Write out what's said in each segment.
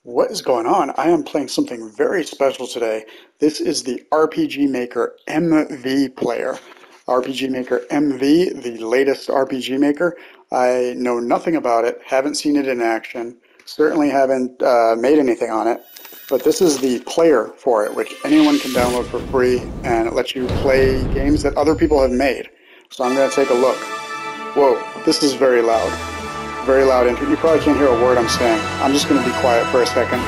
What is going on? I am playing something very special today. This is the RPG Maker MV player. RPG Maker MV, the latest RPG Maker. I know nothing about it, haven't seen it in action, certainly haven't made anything on it, but this is the player for it, which anyone can download for free, and it lets you play games that other people have made. So I'm going to take a look. Whoa, this is very loud. Very loud intro. You probably can't hear a word I'm saying. I'm just going to be quiet for a second.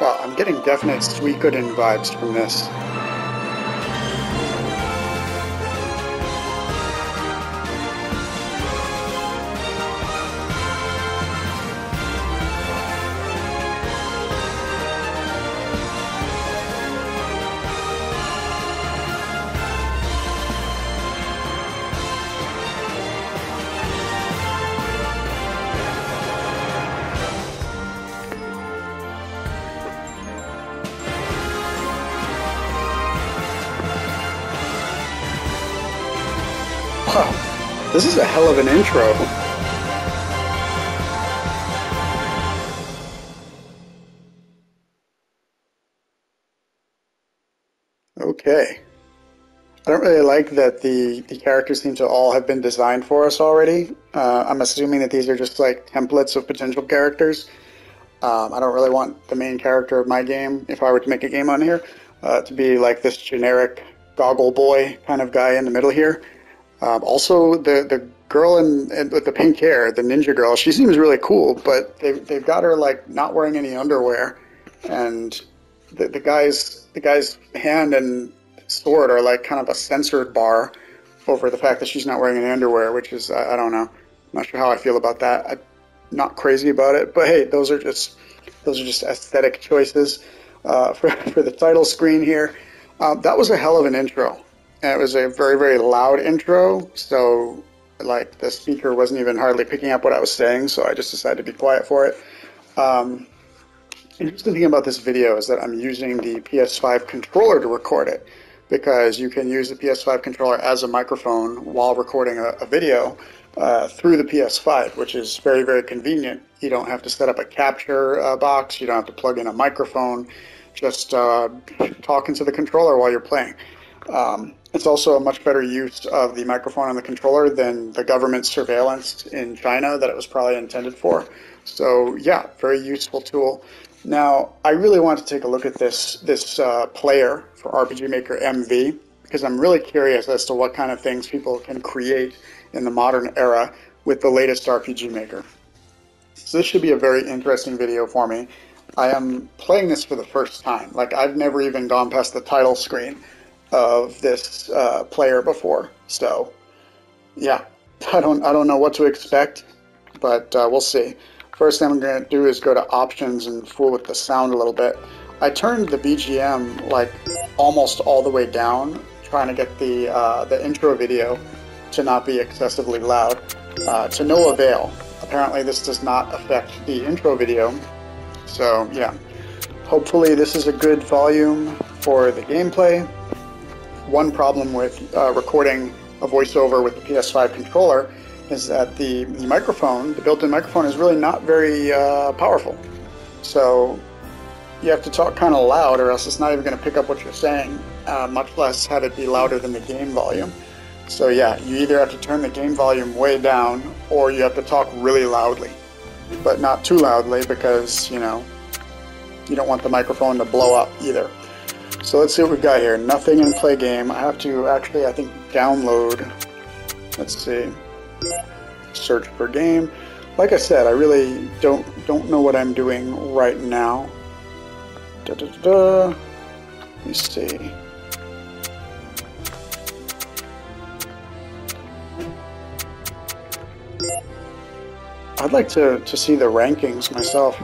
Wow, I'm getting definite Suikoden vibes from this. Wow, this is a hell of an intro. Okay. I don't really like that the characters seem to all have been designed for us already. I'm assuming that these are just like templates of potential characters. I don't really want the main character of my game, if I were to make a game on here, to be like this generic goggle boy kind of guy in the middle here. Also, the girl with the pink hair, the ninja girl, she seems really cool, but they've got her like not wearing any underwear, and the guy's hand and sword are like kind of a censored bar over the fact that she's not wearing any underwear, which is I don't know, I'm not sure how I feel about that. I'm not crazy about it, but hey, those are just aesthetic choices for the title screen here. That was a hell of an intro. And it was a very, very loud intro, so like the speaker wasn't even hardly picking up what I was saying, so I just decided to be quiet for it. Um, Interesting thing about this video is that I'm using the PS5 controller to record it, because you can use the PS5 controller as a microphone while recording a video through the PS5, which is very, very convenient. You don't have to set up a capture box, you don't have to plug in a microphone, just talk into the controller while you're playing. It's also a much better use of the microphone and the controller than the government surveillance in China that it was probably intended for. So yeah, very useful tool. Now, I really want to take a look at this player for RPG Maker MV, because I'm really curious as to what kind of things people can create in the modern era with the latest RPG Maker. So this should be a very interesting video for me. I am playing this for the first time. Like, I've never even gone past the title screen of this player before. So yeah, I don't know what to expect, but we'll see. First thing I'm going to do is go to options and fool with the sound a little bit. I turned the BGM like almost all the way down, trying to get the intro video to not be excessively loud, to no avail. Apparently this does not affect the intro video, so yeah. Hopefully this is a good volume for the gameplay. One problem with recording a voiceover with the PS5 controller is that the microphone, the built-in microphone, is really not very powerful. So you have to talk kind of loud, or else it's not even going to pick up what you're saying, much less have it be louder than the game volume. So yeah, you either have to turn the game volume way down, or you have to talk really loudly, but not too loudly, because you know you don't want the microphone to blow up either. So let's see what we've got here. Nothing in play game. I have to actually, I think, download. Let's see. Search for game. Like I said, I really don't know what I'm doing right now. Let me see. I'd like to see the rankings myself.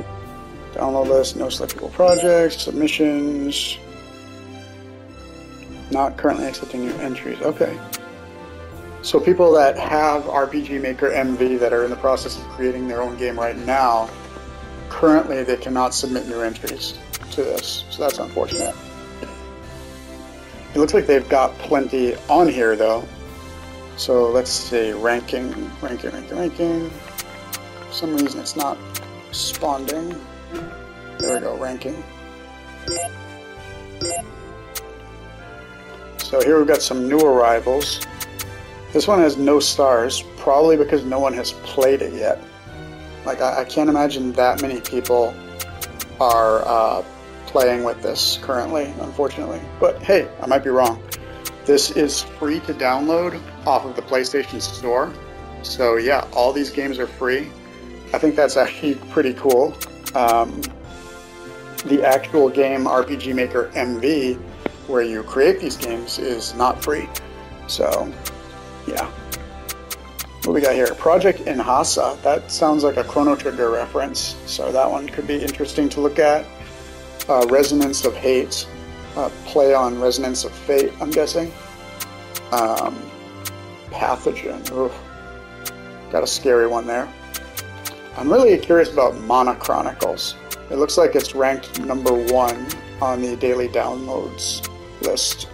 Download list, no selectable projects, submissions. Not currently accepting new entries. Okay. So people that have RPG Maker MV that are in the process of creating their own game right now, currently they cannot submit new entries to this. So that's unfortunate. It looks like they've got plenty on here though. So let's see, ranking. For some reason it's not responding. There we go, ranking. So here we've got some new arrivals. This one has no stars, probably because no one has played it yet. Like, I can't imagine that many people are playing with this currently, unfortunately. But hey, I might be wrong. This is free to download off of the PlayStation Store. So yeah, all these games are free. I think that's actually pretty cool. The actual game RPG Maker MV, where you create these games, is not free. So yeah. What we got here? Project Inhasa. That sounds like a Chrono Trigger reference, so that one could be interesting to look at. Resonance of Hate. Play on Resonance of Fate, I'm guessing. Pathogen. Oof. Got a scary one there. I'm really curious about Mana Chronicles. It looks like it's ranked #1 on the daily downloads list.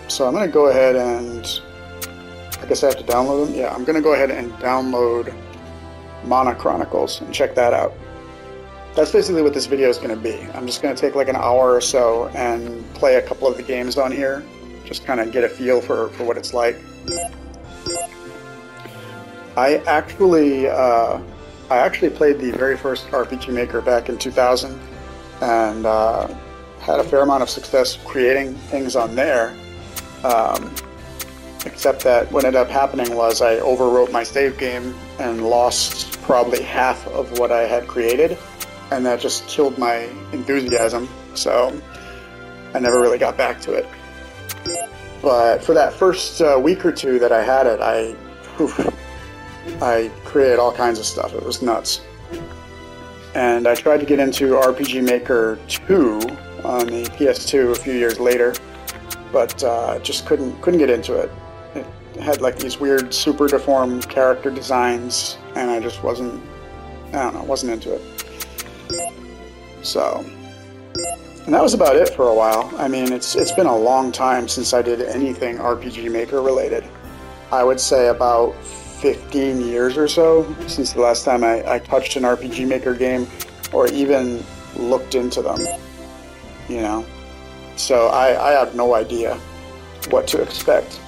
So I'm going to go ahead and, I guess I have to download them? Yeah, I'm going to go ahead and download Mana Chronicles and check that out. That's basically what this video is going to be. I'm just going to take like an hour or so and play a couple of the games on here. Just kind of get a feel for what it's like. I actually played the very first RPG Maker back in 2000 and had a fair amount of success creating things on there. Except that what ended up happening was I overwrote my save game and lost probably half of what I had created, and that just killed my enthusiasm, so I never really got back to it. But for that first week or two that I had it, I created all kinds of stuff. It was nuts. And I tried to get into RPG Maker 2 on the PS2 a few years later, but just couldn't get into it. It had like these weird super deformed character designs, and I just wasn't into it. So, and that was about it for a while. I mean, it's been a long time since I did anything RPG Maker related. I would say about 15 years or so since the last time I touched an RPG Maker game or even looked into them, you know. So I have no idea what to expect.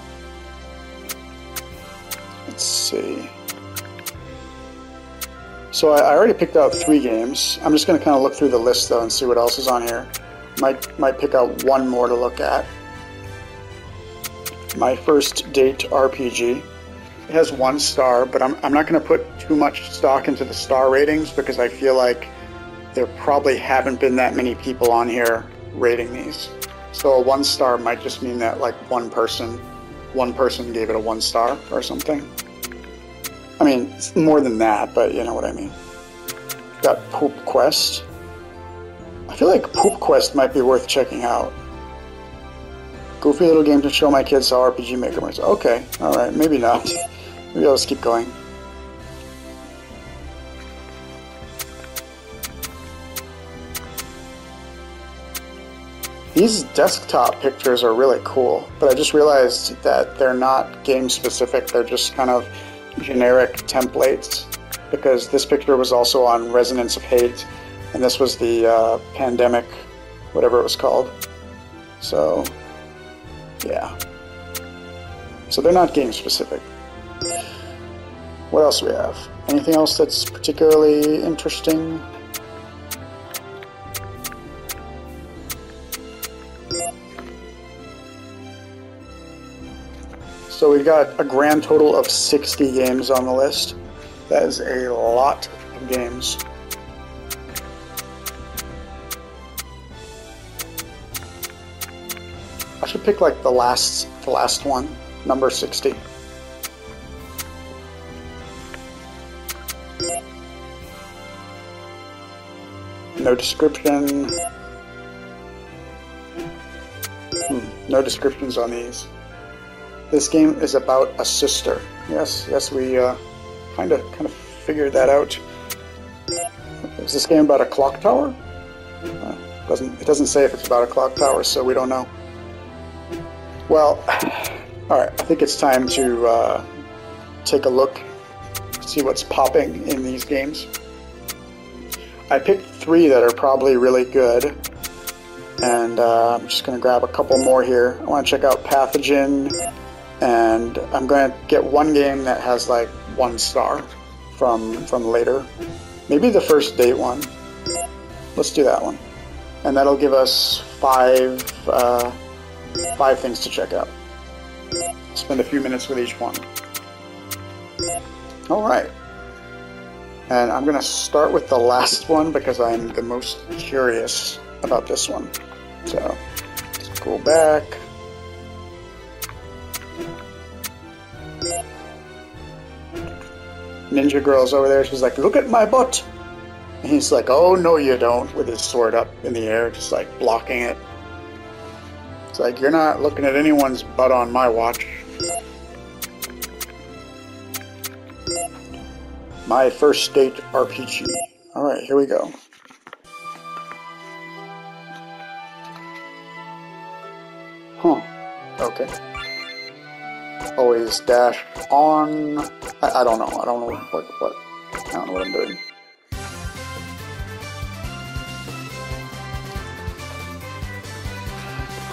Let's see. So I already picked out 3 games. I'm just going to kind of look through the list though and see what else is on here. Might pick out one more to look at. My First Date RPG. It has 1 star, but I'm not going to put too much stock into the star ratings because I feel like there probably haven't been that many people on here rating these. So a 1 star might just mean that like one person gave it a 1 star or something. I mean, it's more than that, but you know what I mean. Got Poop Quest. I feel like Poop Quest might be worth checking out. Goofy little game to show my kids how RPG Maker works. Okay, alright, maybe not. Maybe I'll just keep going. These desktop pictures are really cool, but I just realized that they're not game specific, they're just kind of generic templates, because this picture was also on Resonance of Hate, and this was the pandemic, whatever it was called. So, yeah. So they're not game specific. What else do we have? Anything else that's particularly interesting? So we've got a grand total of 60 games on the list. That is a lot of games. I should pick like the last one, number 60. No description. No descriptions on these. This game is about a sister. Yes, we kind of figured that out. Is this game about a clock tower? It doesn't say if it's about a clock tower, so we don't know. Well, all right. I think it's time to take a look, see what's popping in these games. I picked 3 that are probably really good, and I'm just going to grab a couple more here. I want to check out Pathogen, and I'm going to get one game that has like 1 star from later. Maybe the First Date one. Let's do that one. And that'll give us 5 things to check out. Spend a few minutes with each one. Alright. And I'm going to start with the last one because I'm the most curious about this one. So, let's go back. Ninja Girl's over there. She's like, look at my butt. And he's like, oh, no, you don't, with his sword up in the air, just like blocking it. It's like, you're not looking at anyone's butt on my watch. My First Date RPG. Alright, here we go. Huh. Okay. Always dash on. I don't know. I don't know what. I don't know what I'm doing.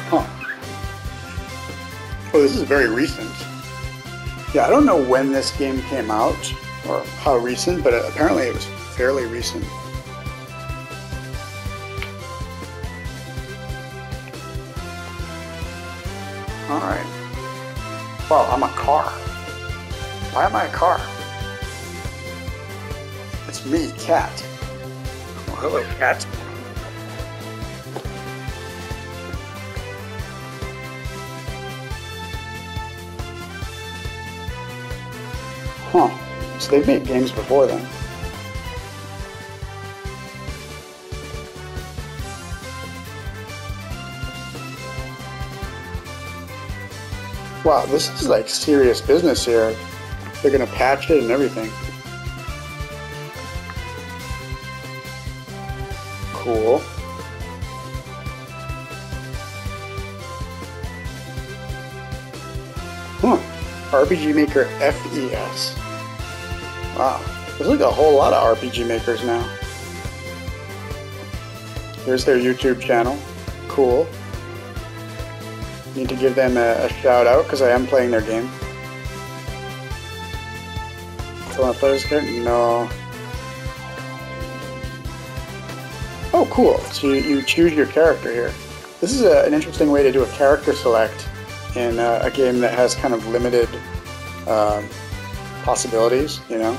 Huh. Oh, this is very recent. Yeah, I don't know when this game came out or how recent, but apparently it was fairly recent. Alright. Wow, I'm a car. Why am I a car? It's me, Cat. Oh, hello, Cat. Huh. So they've made games before then. Wow, this is like serious business here. They're gonna patch it and everything. Cool. Huh. RPG Maker FES. Wow. There's like a whole lot of RPG makers now. Here's their YouTube channel. Cool. Need to give them a shout out because I am playing their game. Do I want to play this game? No. Oh, cool. So you choose your character here. This is an interesting way to do a character select in a game that has kind of limited possibilities, you know?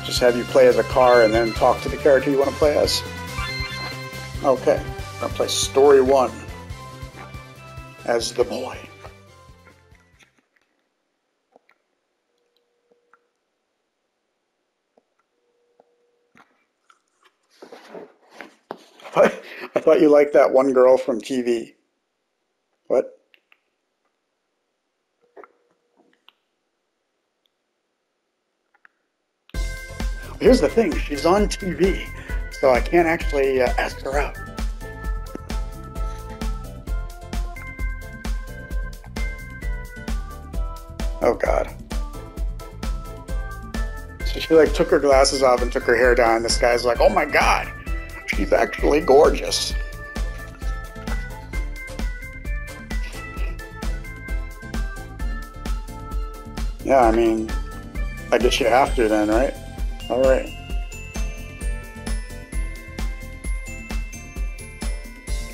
Just have you play as a car and then talk to the character you want to play as. Okay. I'm going to play Story 1. As the boy. I thought you liked that one girl from TV. What? Here's the thing, she's on TV, so I can't actually ask her out. Oh god. So she like took her glasses off and took her hair down. This guy's like, oh my god, she's actually gorgeous. Yeah, I mean, I guess you have to then, right? Alright.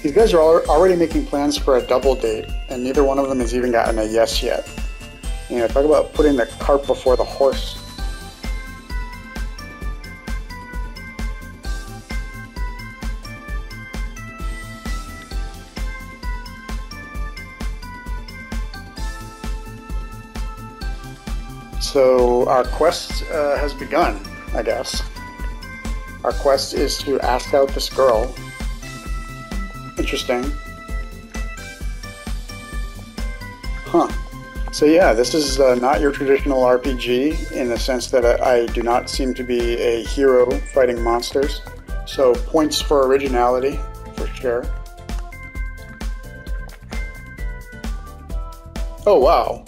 These guys are already making plans for a double date, and neither one of them has even gotten a yes yet. You know, talk about putting the cart before the horse. So our quest has begun, I guess. Our quest is to ask out this girl. Interesting. Huh. So yeah, this is not your traditional RPG in the sense that I do not seem to be a hero fighting monsters. So points for originality, for sure. Oh wow.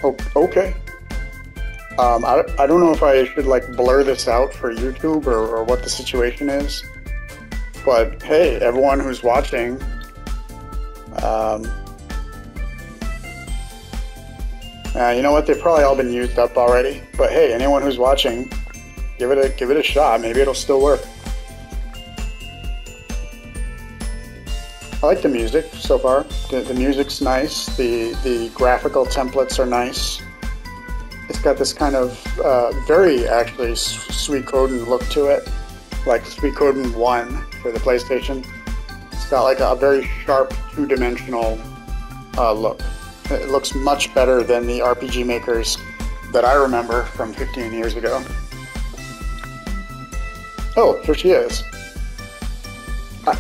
Oh, okay. I don't know if I should like blur this out for YouTube or what the situation is. But hey, everyone who's watching, you know what? They've probably all been used up already. But hey, anyone who's watching, give it a shot. Maybe it'll still work. I like the music so far. The music's nice. The graphical templates are nice. It's got this kind of very actually Suikoden look to it, like Suikoden 1 for the PlayStation. It's got like a very sharp two-dimensional look. It looks much better than the RPG makers that I remember from 15 years ago. Oh, here she is.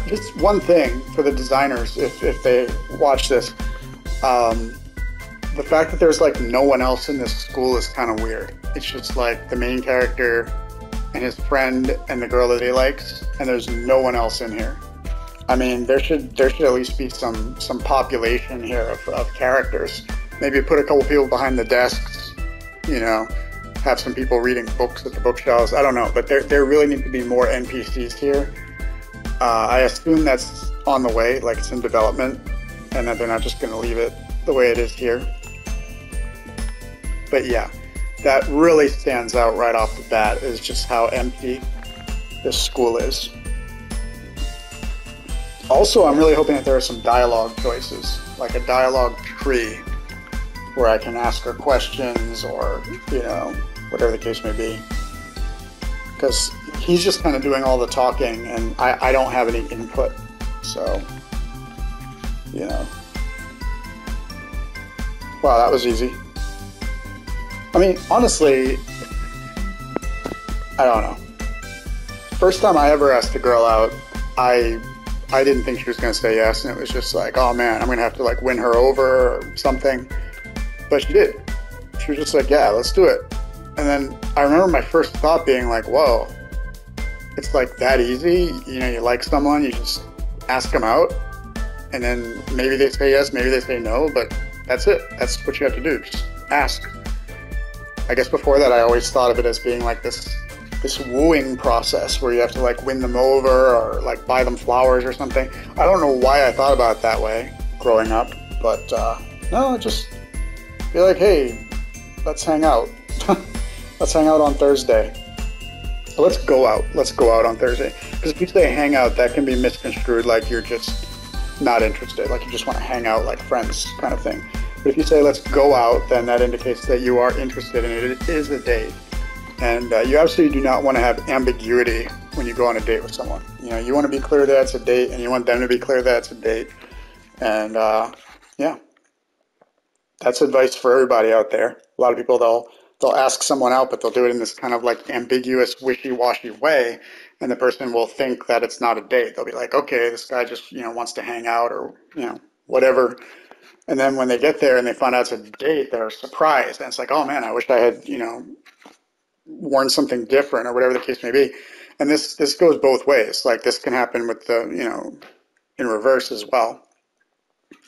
Just one thing for the designers, if they watch this. The fact that there's like no one else in this school is kind of weird. It's just like the main character and his friend and the girl that he likes, and there's no one else in here. I mean, there should at least be some population here of characters. Maybe put a couple people behind the desks, you know, have some people reading books at the bookshelves. I don't know, but there really need to be more NPCs here. I assume that's on the way, like it's in development, and that they're not just going to leave it the way it is here. But yeah, that really stands out right off the bat, is just how empty this school is. Also, I'm really hoping that there are some dialogue choices, like a dialogue tree, where I can ask her questions or, you know, whatever the case may be. Because he's just kind of doing all the talking, and I don't have any input, so, you know. Wow, that was easy. I mean, honestly, I don't know. First time I ever asked a girl out, I didn't think she was going to say yes, and it was just like, oh man, I'm going to have to like win her over or something. But she did. She was just like, yeah, let's do it. And then I remember my first thought being like, whoa, it's like that easy? You know, you like someone, you just ask them out, and then maybe they say yes, maybe they say no, but that's it. That's what you have to do, just ask. I guess before that I always thought of it as being like this wooing process where you have to like win them over or like buy them flowers or something. I don't know why I thought about it that way growing up, but no, just be like, hey, let's hang out. Let's hang out on Thursday. Let's go out. Let's go out on Thursday. Because if you say hang out, that can be misconstrued like you're just not interested, like you just want to hang out like friends kind of thing. But if you say let's go out, then that indicates that you are interested and it is a date. And you absolutely do not want to have ambiguity when you go on a date with someone. You know, you want to be clear that it's a date, and you want them to be clear that it's a date. And yeah, that's advice for everybody out there. A lot of people, they'll ask someone out, but they'll do it in this kind of like ambiguous, wishy-washy way, and the person will think that it's not a date. They'll be like, okay, this guy just, you know, wants to hang out or, you know, whatever. And then when they get there and they find out it's a date, they're surprised. And it's like, oh man, I wish I had, you know, worn something different or whatever the case may be. And this goes both ways. Like this can happen with the, you know, in reverse as well.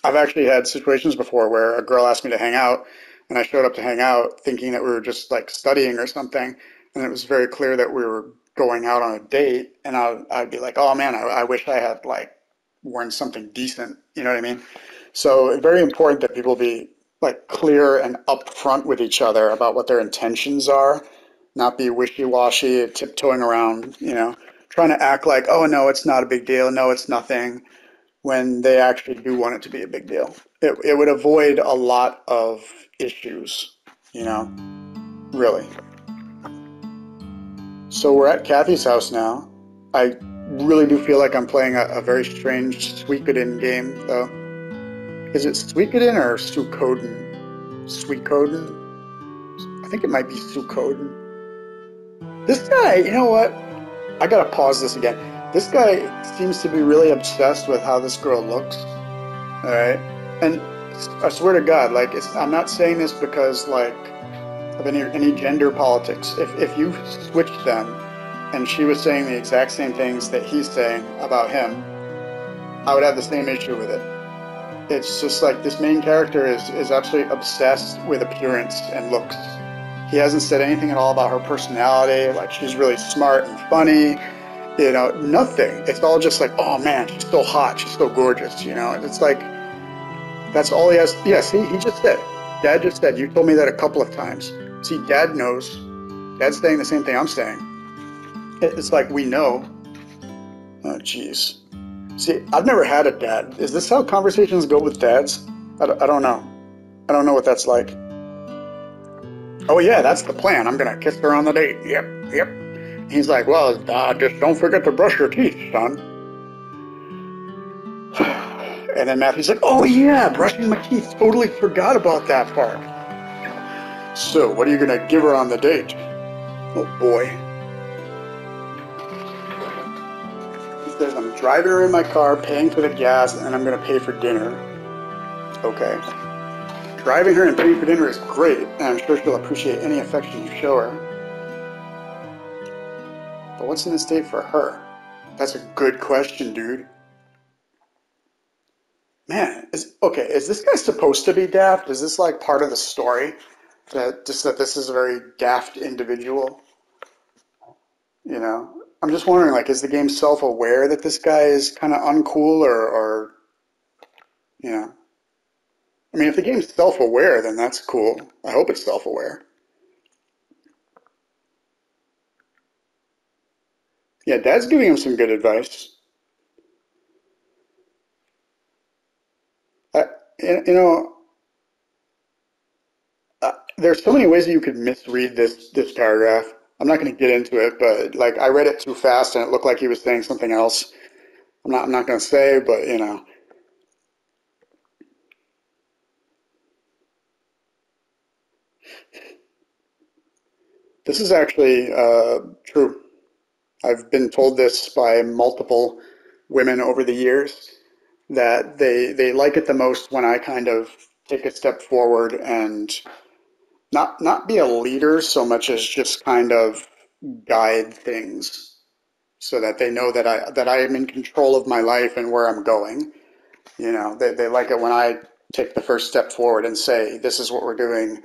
I've actually had situations before where a girl asked me to hang out, and I showed up to hang out thinking that we were just like studying or something, and it was very clear that we were going out on a date, and I'd be like, oh man, I wish I had like worn something decent, you know what I mean? So it's very important that people be like clear and upfront with each other about what their intentions are, not be wishy-washy, tiptoeing around, you know, trying to act like, oh no, it's not a big deal, no, it's nothing, when they actually do want it to be a big deal. It would avoid a lot of issues, you know, really. So we're at Kathy's house now. I really do feel like I'm playing a very strange Suikoden game, though. Is it Suikoden or Suikoden? Suikoden? I think it might be Suikoden. This guy, you know what? I gotta pause this again. This guy seems to be really obsessed with how this girl looks. All right, and I swear to God, like, I'm not saying this because like of any gender politics. If you switched them, and she was saying the exact same things that he's saying about him, I would have the same issue with it. It's just like this main character is absolutely obsessed with appearance and looks. He hasn't said anything at all about her personality. Like she's really smart and funny. You know, nothing. It's all just like, oh man, she's so hot, she's so gorgeous. You know, and it's like that's all he has. Yes, he just said. Dad just said. You told me that a couple of times. See, Dad knows. Dad's saying the same thing I'm saying. It's like we know. Oh, jeez. See, I've never had a dad. Is this how conversations go with dads? I don't know. I don't know what that's like. Oh yeah, that's the plan. I'm gonna kiss her on the date. Yep, yep. He's like, well, just don't forget to brush your teeth, son. And then Matthew's like, oh yeah, brushing my teeth. Totally forgot about that part. So, what are you gonna give her on the date? Oh boy. He says, I'm driving her in my car, paying for the gas, and I'm gonna pay for dinner. Okay. Driving her and paying for dinner is great, and I'm sure she'll appreciate any affection you show her. But what's in this date for her? That's a good question, dude. Man, is this guy supposed to be daft? Is this like part of the story? That this is a very daft individual? You know? I'm just wondering, like, is the game self-aware that this guy is kind of uncool or, you know? I mean, if the game's self-aware, then that's cool. I hope it's self-aware. Yeah, Dad's giving him some good advice. I, you know, there's so many ways that you could misread this paragraph. I'm not going to get into it, but like I read it too fast and it looked like he was saying something else. I'm not going to say, but you know, this is actually true. I've been told this by multiple women over the years that they like it the most when I kind of take a step forward and not be a leader so much as just kind of guide things so that they know that I am in control of my life and where I'm going. You know, they like it when I take the first step forward and say, this is what we're doing,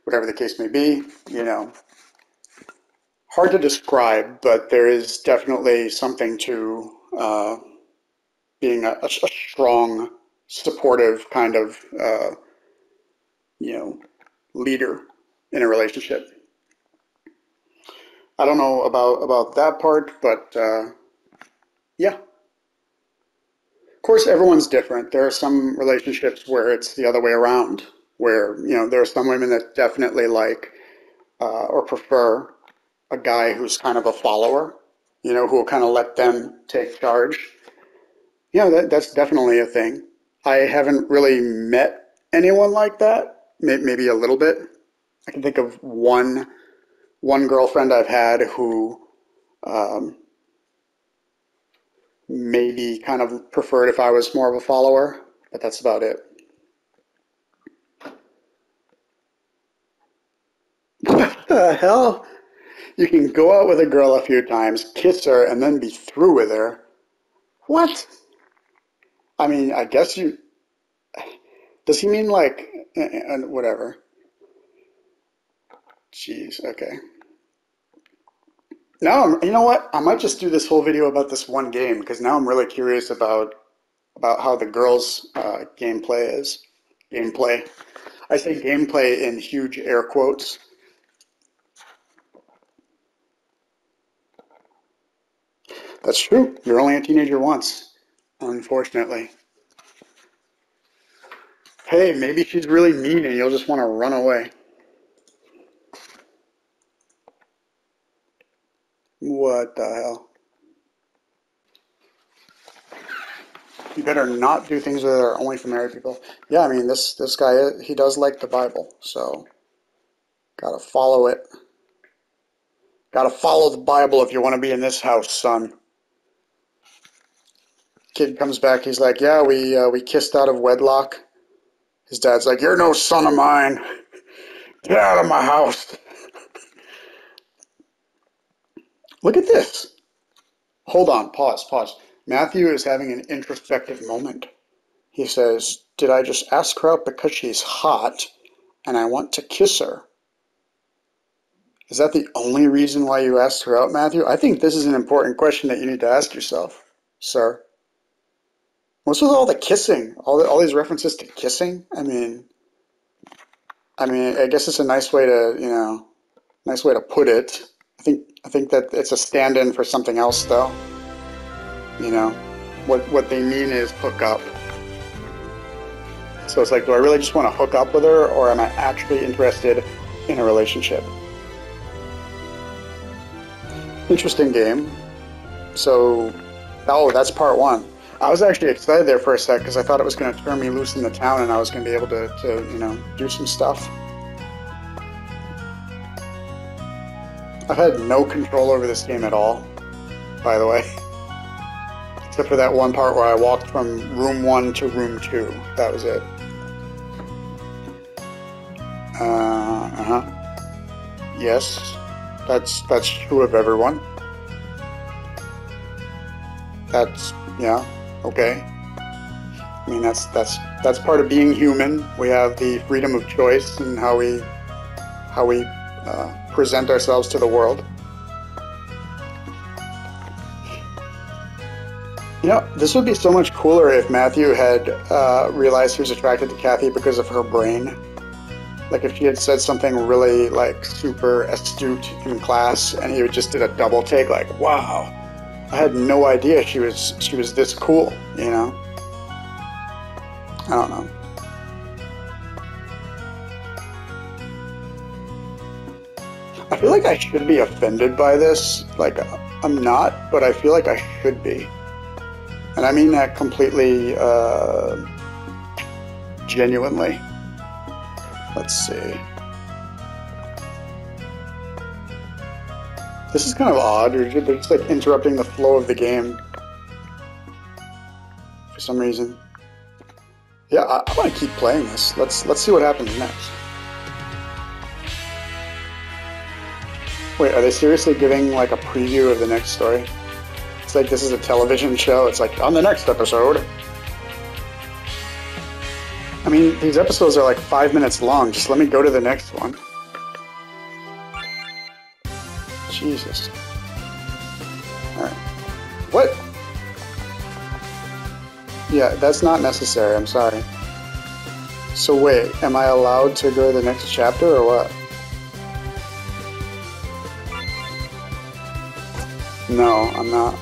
whatever the case may be. You know, hard to describe, but there is definitely something to being a strong, supportive kind of, you know, leader in a relationship. I don't know about that part, but yeah. Of course, everyone's different. There are some relationships where it's the other way around, where you know there are some women that definitely like or prefer a guy who's kind of a follower, you know, who will kind of let them take charge. Yeah, that's definitely a thing. I haven't really met anyone like that. Maybe a little bit. I can think of one girlfriend I've had who um, maybe kind of preferred if I was more of a follower, but that's about it. What the hell? You can go out with a girl a few times, kiss her, and then be through with her. What? I mean, I guess you. Does he mean like whatever? Jeez. Okay. Now, you know what? I might just do this whole video about this one game because now I'm really curious about how the girls' gameplay is. Gameplay. I say gameplay in huge air quotes. That's true. You're only a teenager once, unfortunately. Hey, maybe she's really mean and you'll just want to run away. What the hell? You better not do things that are only for married people. Yeah, I mean this guy he does like the Bible, so gotta follow it. Gotta follow the Bible if you want to be in this house, son. Kid comes back, he's like, yeah, we kissed out of wedlock. His dad's like, you're no son of mine. Get out of my house. Look at this. Hold on, pause. Matthew is having an introspective moment. He says, did I just ask her out because she's hot and I want to kiss her? Is that the only reason why you asked her out, Matthew? I think this is an important question that you need to ask yourself, sir. What's with all the kissing? All these references to kissing? I guess it's a nice way to, nice way to put it. I think that it's a stand-in for something else, though. You know, what they mean is hook up. So it's like, do I really just want to hook up with her, or am I actually interested in a relationship? Interesting game. So, oh, that's part one. I was actually excited there for a sec because I thought it was going to turn me loose in the town and I was going to be able to do some stuff. I've had no control over this game at all, by the way. Except for that one part where I walked from room 1 to room 2. That was it. Yes, that's true of everyone. That's, yeah, okay. I mean, that's part of being human. We have the freedom of choice in how we present ourselves to the world. This would be so much cooler if Matthew had realized he was attracted to Kathy because of her brain. Like if she had said something really like super astute in class and he just did a double take like, wow, I had no idea she was this cool, I don't know. I feel like I should be offended by this. Like, I'm not, but I feel like I should be. And I mean that completely genuinely. Let's see. This is kind of odd. They're just like interrupting the flow of the game for some reason. Yeah, I want to keep playing this. Let's see what happens next. Wait, are they seriously giving like a preview of the next story? It's like this is a television show. It's like, on the next episode. I mean, these episodes are like 5 minutes long. Just let me go to the next one. Jesus. Alright. What? Yeah, that's not necessary. I'm sorry. So wait, am I allowed to go to the next chapter or what? No, I'm not.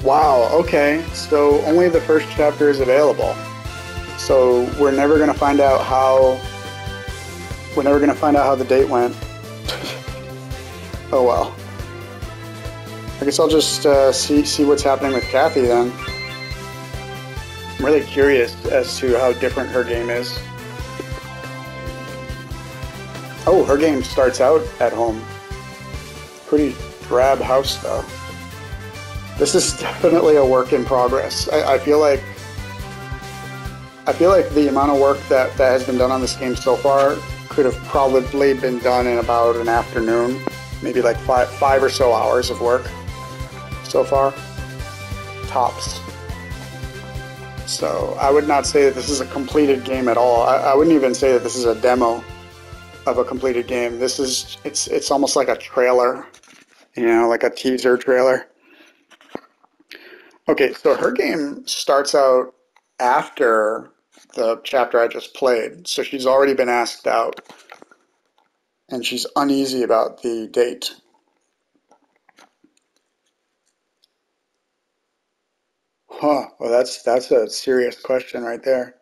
Wow, okay. So only the first chapter is available. So we're never going to find out how the date went. Oh well. I guess I'll just see what's happening with Kathy then. I'm really curious as to how different her game is. Oh, her game starts out at home. Pretty drab house though. This is definitely a work in progress. I feel like the amount of work that has been done on this game so far could have probably been done in about an afternoon. Maybe like five or so hours of work so far. Tops. So I would not say that this is a completed game at all. I wouldn't even say that this is a demo of a completed game. It's almost like a trailer, like a teaser trailer. Okay, so her game starts out after the chapter I just played, so she's already been asked out, and she's uneasy about the date. Huh, well that's a serious question right there.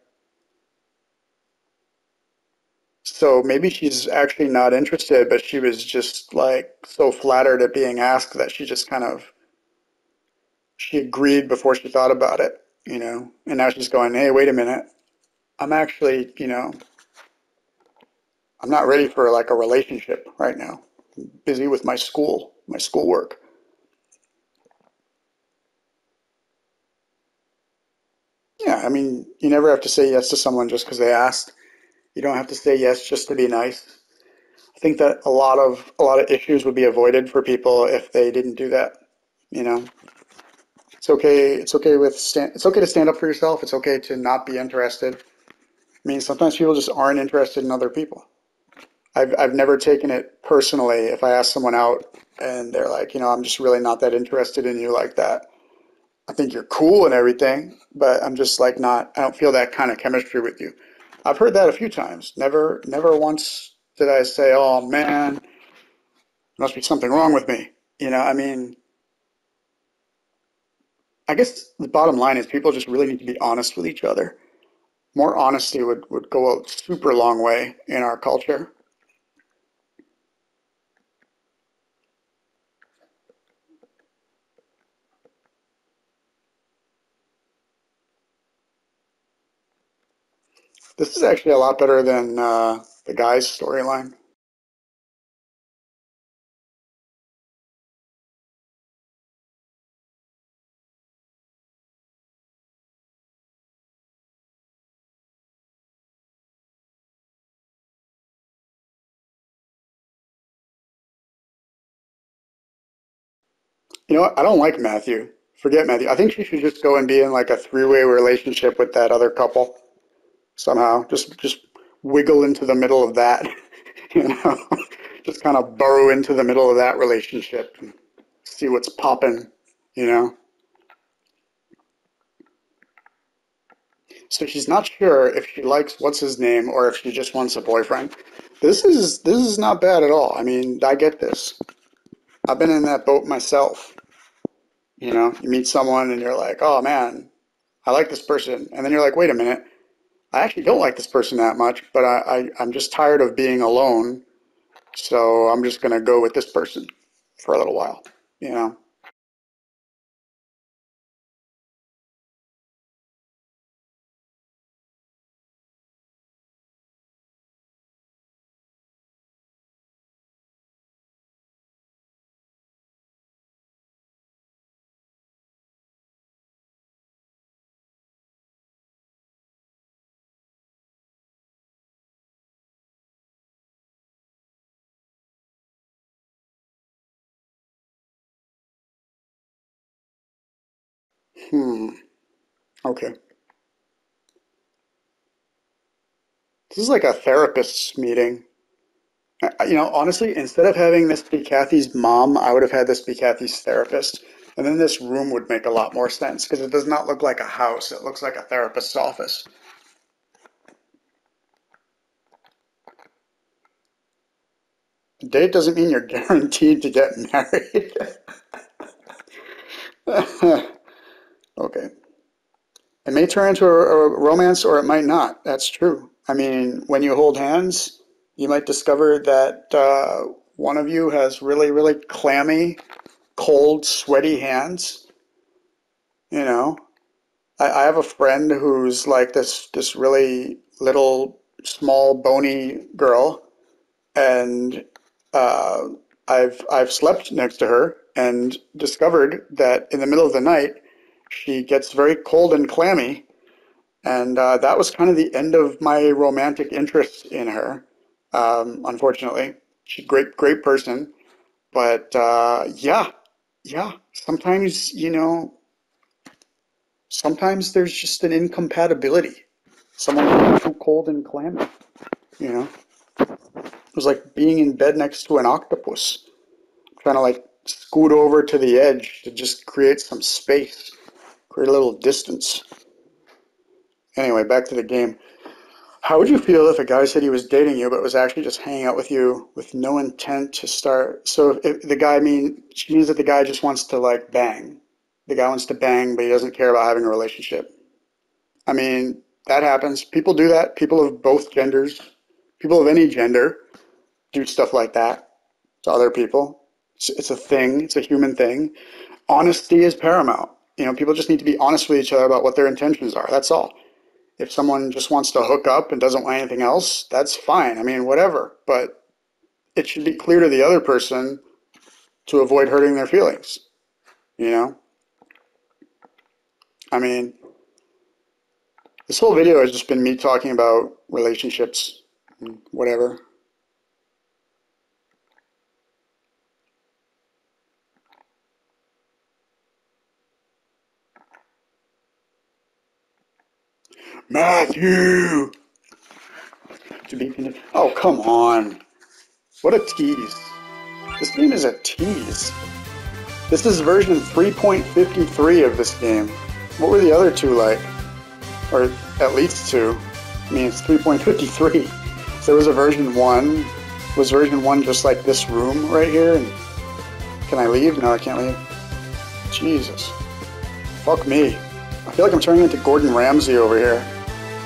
So maybe she's actually not interested, but she was just like so flattered at being asked that she just she agreed before she thought about it, and now she's going, hey, wait a minute, I'm actually, I'm not ready for like a relationship right now. busy with my schoolwork. Yeah, I mean, you never have to say yes to someone just because they asked. You don't have to say yes just to be nice. I think that a lot of issues would be avoided for people if they didn't do that. You know, it's okay. It's okay to stand up for yourself. It's okay to not be interested. I mean, sometimes people just aren't interested in other people. I've never taken it personally if I ask someone out and they're like, I'm just really not that interested in you like that. I think you're cool and everything, but I'm just like not, I don't feel that kind of chemistry with you. I've heard that a few times. Never once did I say, oh man, must be something wrong with me. I mean, I guess the bottom line is people just really need to be honest with each other. More honesty would go a super long way in our culture. This is actually a lot better than the guy's storyline. You know what? I don't like Matthew. Forget Matthew. I think she should just go and be in like a three-way relationship with that other couple somehow. Just wiggle into the middle of that, you know. Just kind of burrow into the middle of that relationship and see what's popping, you know. So she's not sure if she likes what's his name or if she just wants a boyfriend. This is not bad at all. I mean, I get this. I've been in that boat myself. You meet someone and you're like, oh man, I like this person. And then you're like, wait a minute, I actually don't like this person that much, but I'm just tired of being alone. So I'm just going to go with this person for a little while, you know? Hmm. Okay. This is like a therapist's meeting. Honestly, instead of having this be Kathy's mom, I would have had this be Kathy's therapist. And then this room would make a lot more sense because it does not look like a house. It looks like a therapist's office. Date doesn't mean you're guaranteed to get married. Okay. It may turn into a romance or it might not. That's true. I mean, when you hold hands, you might discover that one of you has really, really clammy, cold, sweaty hands. You know, I have a friend who's like this really little, small, bony girl, and uh, I've slept next to her and discovered that in the middle of the night she gets very cold and clammy, and that was kind of the end of my romantic interest in her. Unfortunately, she's a great person, but yeah. Sometimes there's just an incompatibility. Someone too cold and clammy. You know, it was like being in bed next to an octopus, trying to like scoot over to the edge to just create some space, create a little distance. Anyway, back to the game. How would you feel if a guy said he was dating you but was actually just hanging out with you with no intent to start? So if the guy she means that the guy just wants to like bang. The guy wants to bang, but he doesn't care about having a relationship. I mean, that happens. People do that. People of both genders, people of any gender, do stuff like that to other people. It's a thing. It's a human thing. Honesty is paramount. People just need to be honest with each other about what their intentions are. That's all. If someone just wants to hook up and doesn't want anything else, that's fine. I mean, whatever. But it should be clear to the other person to avoid hurting their feelings. You know? I mean, this whole video has just been me talking about relationships and whatever. Matthew! To be continued. Oh, come on. What a tease. This game is a tease. This is version 3.53 of this game. What were the other two like? Or at least two. I mean, it's 3.53. So there was a version 1. Was version 1 just like this room right here? And can I leave? No, I can't leave. Jesus. Fuck me. I feel like I'm turning into Gordon Ramsay over here.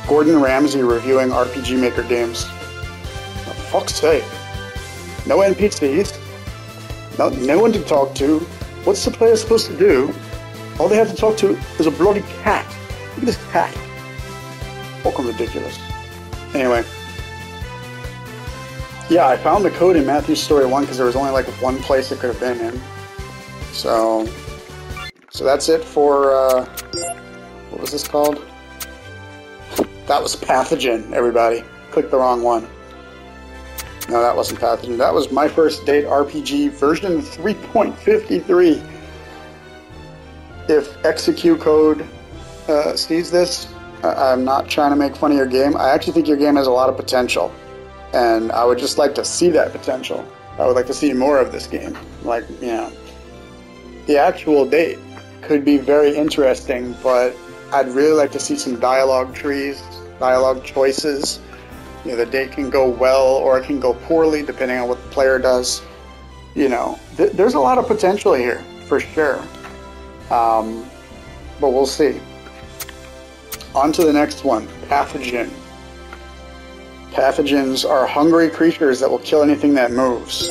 Gordon Ramsay reviewing RPG Maker games. For fuck's sake. No NPCs. No one to talk to. What's the player supposed to do? All they have to talk to is a bloody cat. Look at this cat. Fucking ridiculous. Anyway. Yeah, I found the code in Matthew's Story 1 because there was only like one place it could have been in. So that's it for, what was this called? That was Pathogen, everybody. Clicked the wrong one. No, that wasn't Pathogen. That was My First Date RPG version 3.53. If Execute Code sees this, I'm not trying to make fun of your game. I actually think your game has a lot of potential. And I would just like to see that potential. I would like to see more of this game. Like, you know, the actual date could be very interesting, but I'd really like to see some dialogue trees, dialogue choices. You know, the date can go well or it can go poorly depending on what the player does. You know, there's a lot of potential here, for sure. But we'll see. On to the next one, Pathogen. Pathogens are hungry creatures that will kill anything that moves.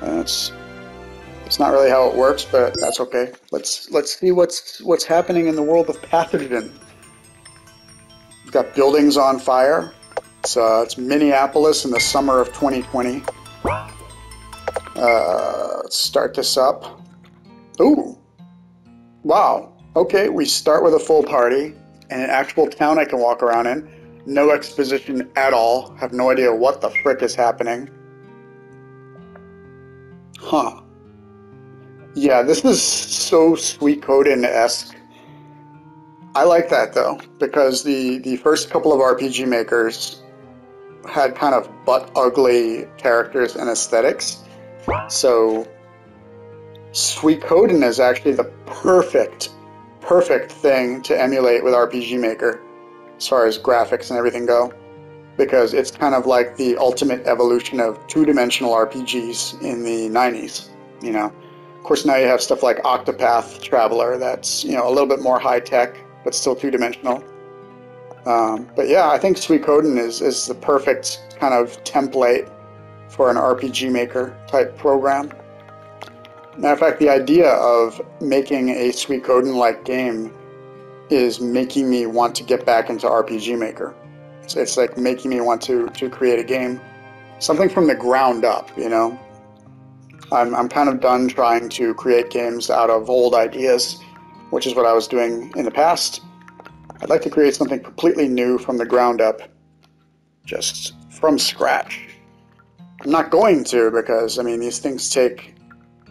It's not really how it works, but that's okay. Let's see what's happening in the world of Pathogen. We've got buildings on fire. It's Minneapolis in the summer of 2020. Let's start this up. Ooh. Wow. Okay, we start with a full party and an actual town I can walk around in. No exposition at all. Have no idea what the frick is happening. Huh. Yeah, this is so Suikoden-esque. I like that though, because the first couple of RPG makers had kind of butt-ugly characters and aesthetics. So Suikoden is actually the perfect thing to emulate with RPG Maker as far as graphics and everything go, because it's kind of like the ultimate evolution of two-dimensional RPGs in the 90s, you know. Of course, now you have stuff like Octopath Traveler that's, you know, a little bit more high-tech, but still two-dimensional. But yeah, I think Suikoden is the perfect kind of template for an RPG Maker type program. Matter of fact, the idea of making a Suikoden-like game is making me want to get back into RPG Maker. It's like making me want to create a game, something from the ground up, you know. I'm kind of done trying to create games out of old ideas, which is what I was doing in the past. I'd like to create something completely new from the ground up, just from scratch. I'm not going to, because, I mean, these things take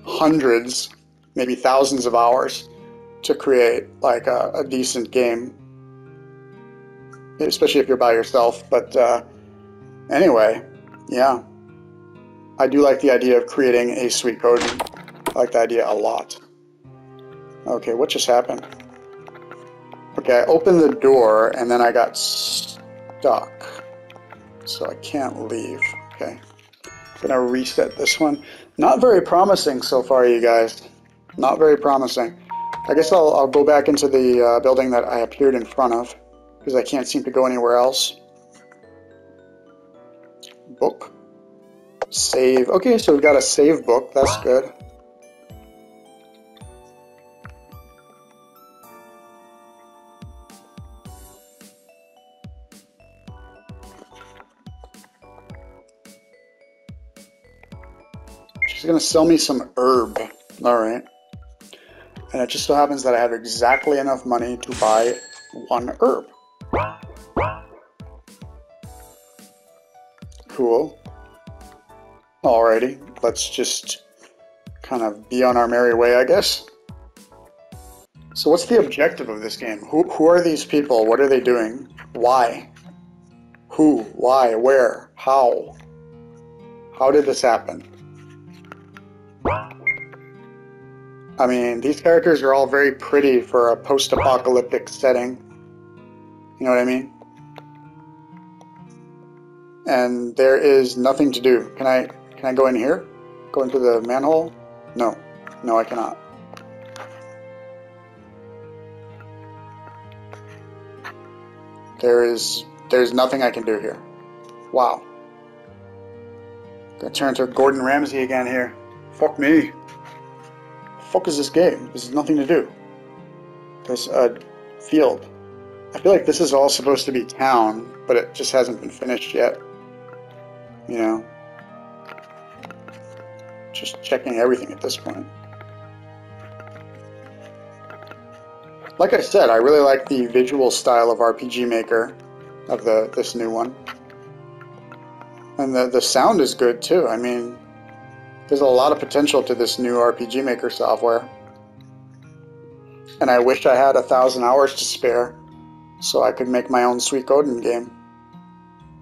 hundreds, maybe thousands of hours to create, like, a decent game, especially if you're by yourself. But anyway, yeah. I do like the idea of creating a Suikoden. I like the idea a lot. Okay, what just happened? Okay, I opened the door and then I got stuck. So I can't leave. Okay. I'm gonna reset this one. Not very promising so far, you guys. Not very promising. I guess I'll go back into the building that I appeared in front of, because I can't seem to go anywhere else. Book. Save. Okay, so we've got a save book. That's good. She's gonna sell me some herb. Alright. And it just so happens that I have exactly enough money to buy one herb. Cool. Alrighty, let's just kind of be on our merry way, I guess. So what's the objective of this game? Who are these people? What are they doing? Why? Who? Why? Where? How? How did this happen? I mean, these characters are all very pretty for a post-apocalyptic setting. You know what I mean? And there is nothing to do. Can I go in here? Go into the manhole? No. No, I cannot. There's nothing I can do here. Wow. Gonna turn into Gordon Ramsay again here. Fuck me. Fuck is this game? There's nothing to do. There's a field. I feel like this is all supposed to be town, but it just hasn't been finished yet. You know? Just checking everything at this point. Like I said, I really like the visual style of RPG Maker, of this new one. And the sound is good too. I mean, there's a lot of potential to this new RPG Maker software. And I wish I had 1,000 hours to spare so I could make my own Suikoden game.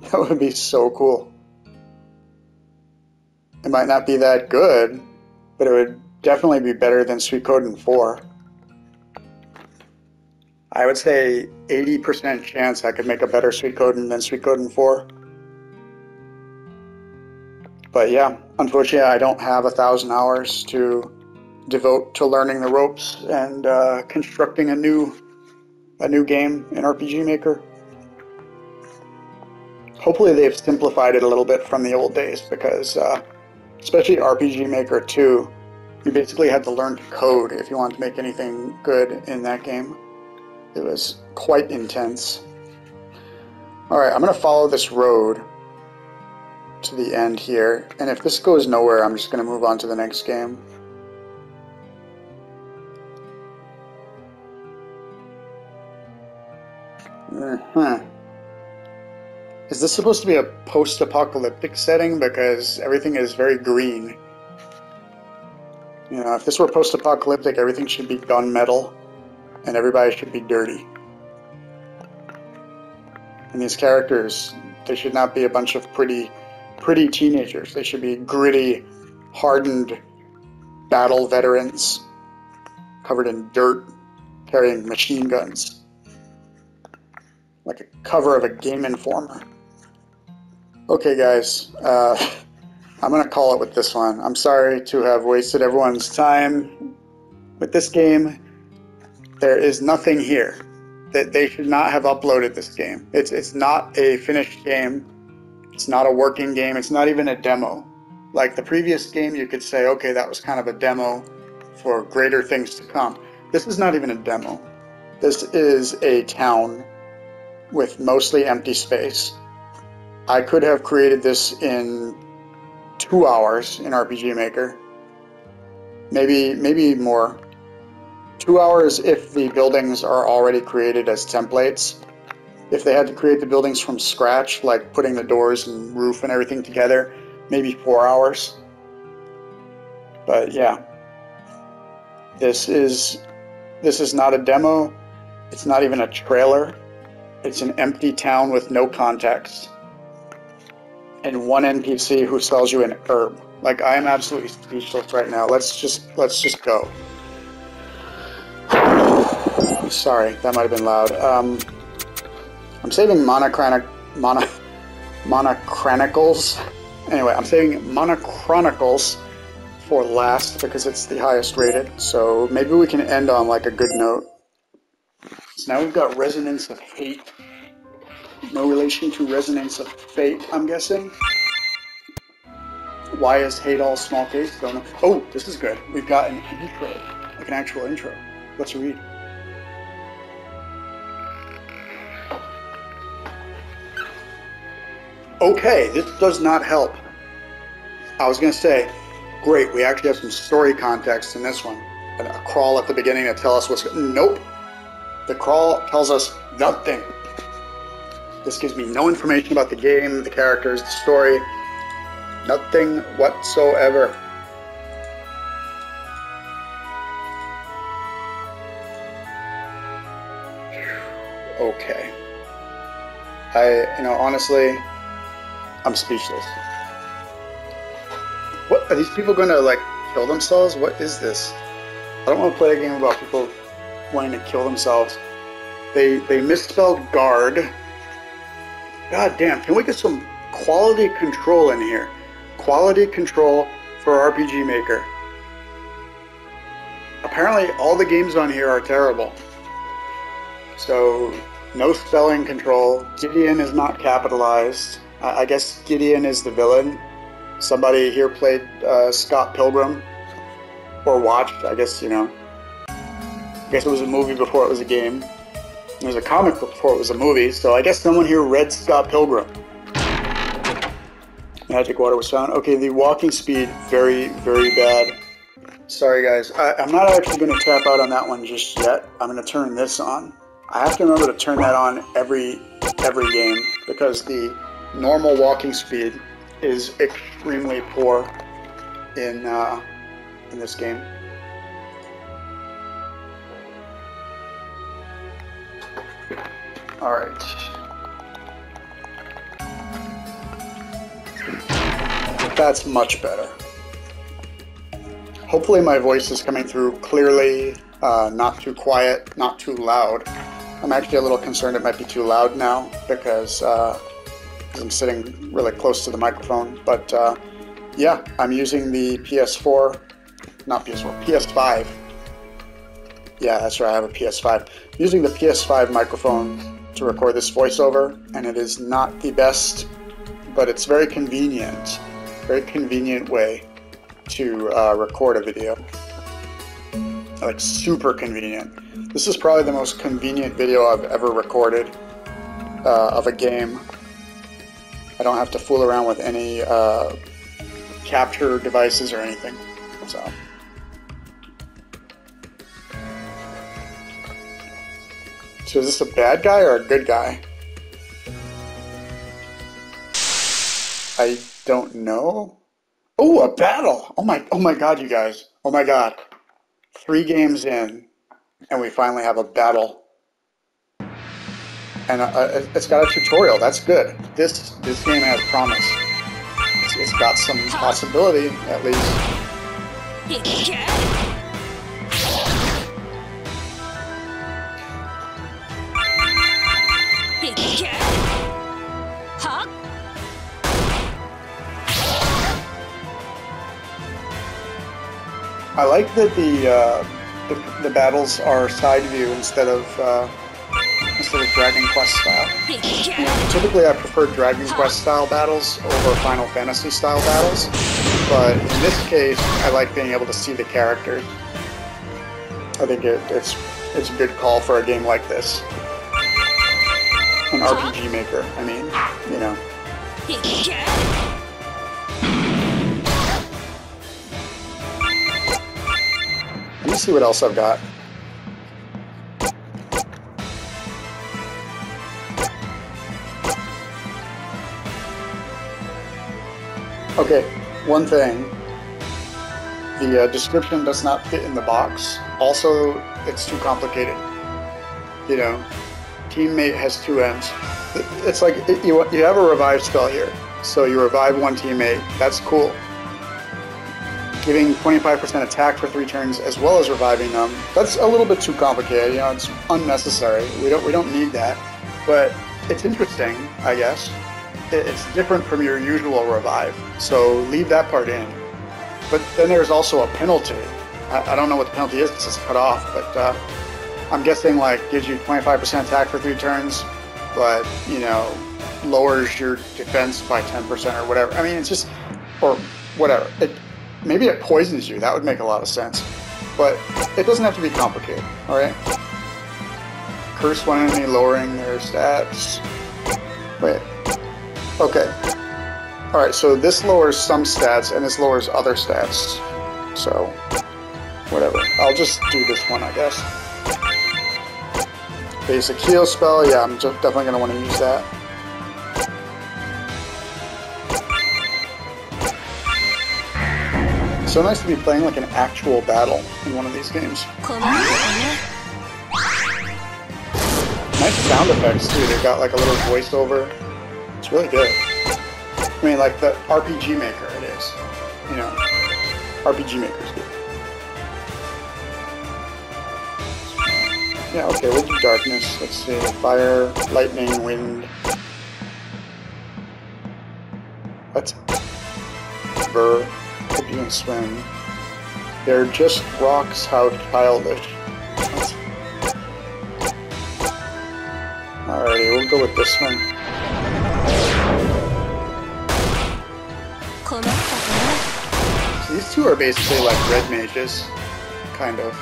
That would be so cool. It might not be that good, but it would definitely be better than Suikoden 4. I would say 80% chance I could make a better Suikoden than Suikoden 4. But yeah, unfortunately I don't have 1,000 hours to devote to learning the ropes and constructing a new game in RPG Maker. Hopefully they've simplified it a little bit from the old days, because especially RPG Maker 2, you basically had to learn to code if you wanted to make anything good in that game. It was quite intense. Alright, I'm going to follow this road to the end here, and if this goes nowhere, I'm just going to move on to the next game. Is this supposed to be a post-apocalyptic setting? Because everything is very green. You know, if this were post-apocalyptic, everything should be gunmetal, and everybody should be dirty. And these characters, they should not be a bunch of pretty teenagers. They should be gritty, hardened battle veterans, covered in dirt, carrying machine guns. Like a cover of a Game Informer. Okay guys, I'm gonna call it with this one. I'm sorry to have wasted everyone's time with this game. There is nothing here. That they should not have uploaded this game. It's not a finished game. It's not a working game. It's not even a demo. Like the previous game, you could say, okay, that was kind of a demo for greater things to come. This is not even a demo. This is a town with mostly empty space. I could have created this in 2 hours in RPG Maker. Maybe more. 2 hours if the buildings are already created as templates. If they had to create the buildings from scratch, like putting the doors and roof and everything together, maybe 4 hours. But yeah, this is not a demo. It's not even a trailer. It's an empty town with no context. And one NPC who sells you an herb. Like, I am absolutely speechless right now. Let's just go. Sorry, that might have been loud. I'm saving Monochronicles. Anyway, I'm saving Monochronicles for last because it's the highest rated. So maybe we can end on like a good note. So now we've got Resonance of Hate. No relation to Resonance of Fate, I'm guessing. Why is hate all small case? Don't know. Oh, this is good. We've got an intro, like an actual intro. Let's read. Okay, this does not help. I was going to say, Great, we actually have some story context in this one. And a crawl at the beginning to tell us what's... Nope. The crawl tells us nothing. This gives me no information about the game, the characters, the story. Nothing whatsoever. Okay. Honestly, I'm speechless. What, are these people going to, like, kill themselves? What is this? I don't want to play a game about people wanting to kill themselves. They misspelled guard. God damn, can we get some quality control in here? Quality control for RPG Maker. Apparently all the games on here are terrible. So, no spelling control. Gideon is not capitalized. I guess Gideon is the villain. Somebody here played Scott Pilgrim. Or watched, I guess, I guess it was a movie before it was a game. There was a comic book before it was a movie, so I guess someone here read Scott Pilgrim. Magic water was found. Okay, the walking speed, very, very bad. Sorry guys, I'm not actually going to tap out on that one just yet. I'm going to turn this on. I have to remember to turn that on every game, because the normal walking speed is extremely poor in this game. Alright. That's much better. Hopefully my voice is coming through clearly, not too quiet, not too loud. I'm actually a little concerned it might be too loud now because I'm sitting really close to the microphone. But yeah, I'm using the PS5. Yeah, that's right, I have a PS5. I'm using the PS5 microphone to record this voiceover, and it is not the best, but it's very convenient. Very convenient way to record a video. Like, super convenient. This is probably the most convenient video I've ever recorded of a game. I don't have to fool around with any capture devices or anything. So is this a bad guy or a good guy? I don't know. Oh, a battle! Oh my god, you guys. Oh my god. 3 games in, and we finally have a battle. And it's got a tutorial. That's good. This game has promise. It's got some possibility, at least. I like that the battles are side view instead of Dragon Quest style. Typically I prefer Dragon Quest style battles over Final Fantasy style battles, but in this case I like being able to see the characters. I think it's a good call for a game like this. An RPG Maker, I mean, you know. Let me see what else I've got. Okay, one thing. The description does not fit in the box. Also, it's too complicated. You know, teammate has 2 ends. It's like you have a revive spell here. So you revive one teammate. That's cool. Giving 25% attack for 3 turns as well as reviving them. That's a little bit too complicated. You know, it's unnecessary. We don't need that. But it's interesting, I guess. It's different from your usual revive. So leave that part in. But then there's also a penalty. I don't know what the penalty is because it's cut off, but I'm guessing like gives you 25% attack for 3 turns, but you know, lowers your defense by 10% or whatever. I mean, it's just, or whatever. Maybe it poisons you. That would make a lot of sense. But it doesn't have to be complicated, alright? Curse one enemy, lowering their stats. Wait. Okay. Alright, so this lowers some stats and this lowers other stats. So, whatever. I'll just do this one, I guess. Basic heal spell, yeah, I'm definitely going to want to use that. It's so nice to be playing like an actual battle in one of these games. Nice sound effects too, they've got like a little voiceover. It's really good. I mean, like the RPG Maker it is. You know, RPG Maker's good. Yeah, okay, we'll do darkness. Let's see, fire, lightning, wind. What? Ver, hope you can swim. They're just rocks, how childish. What? Alrighty, we'll go with this one. So these two are basically like red mages, kind of.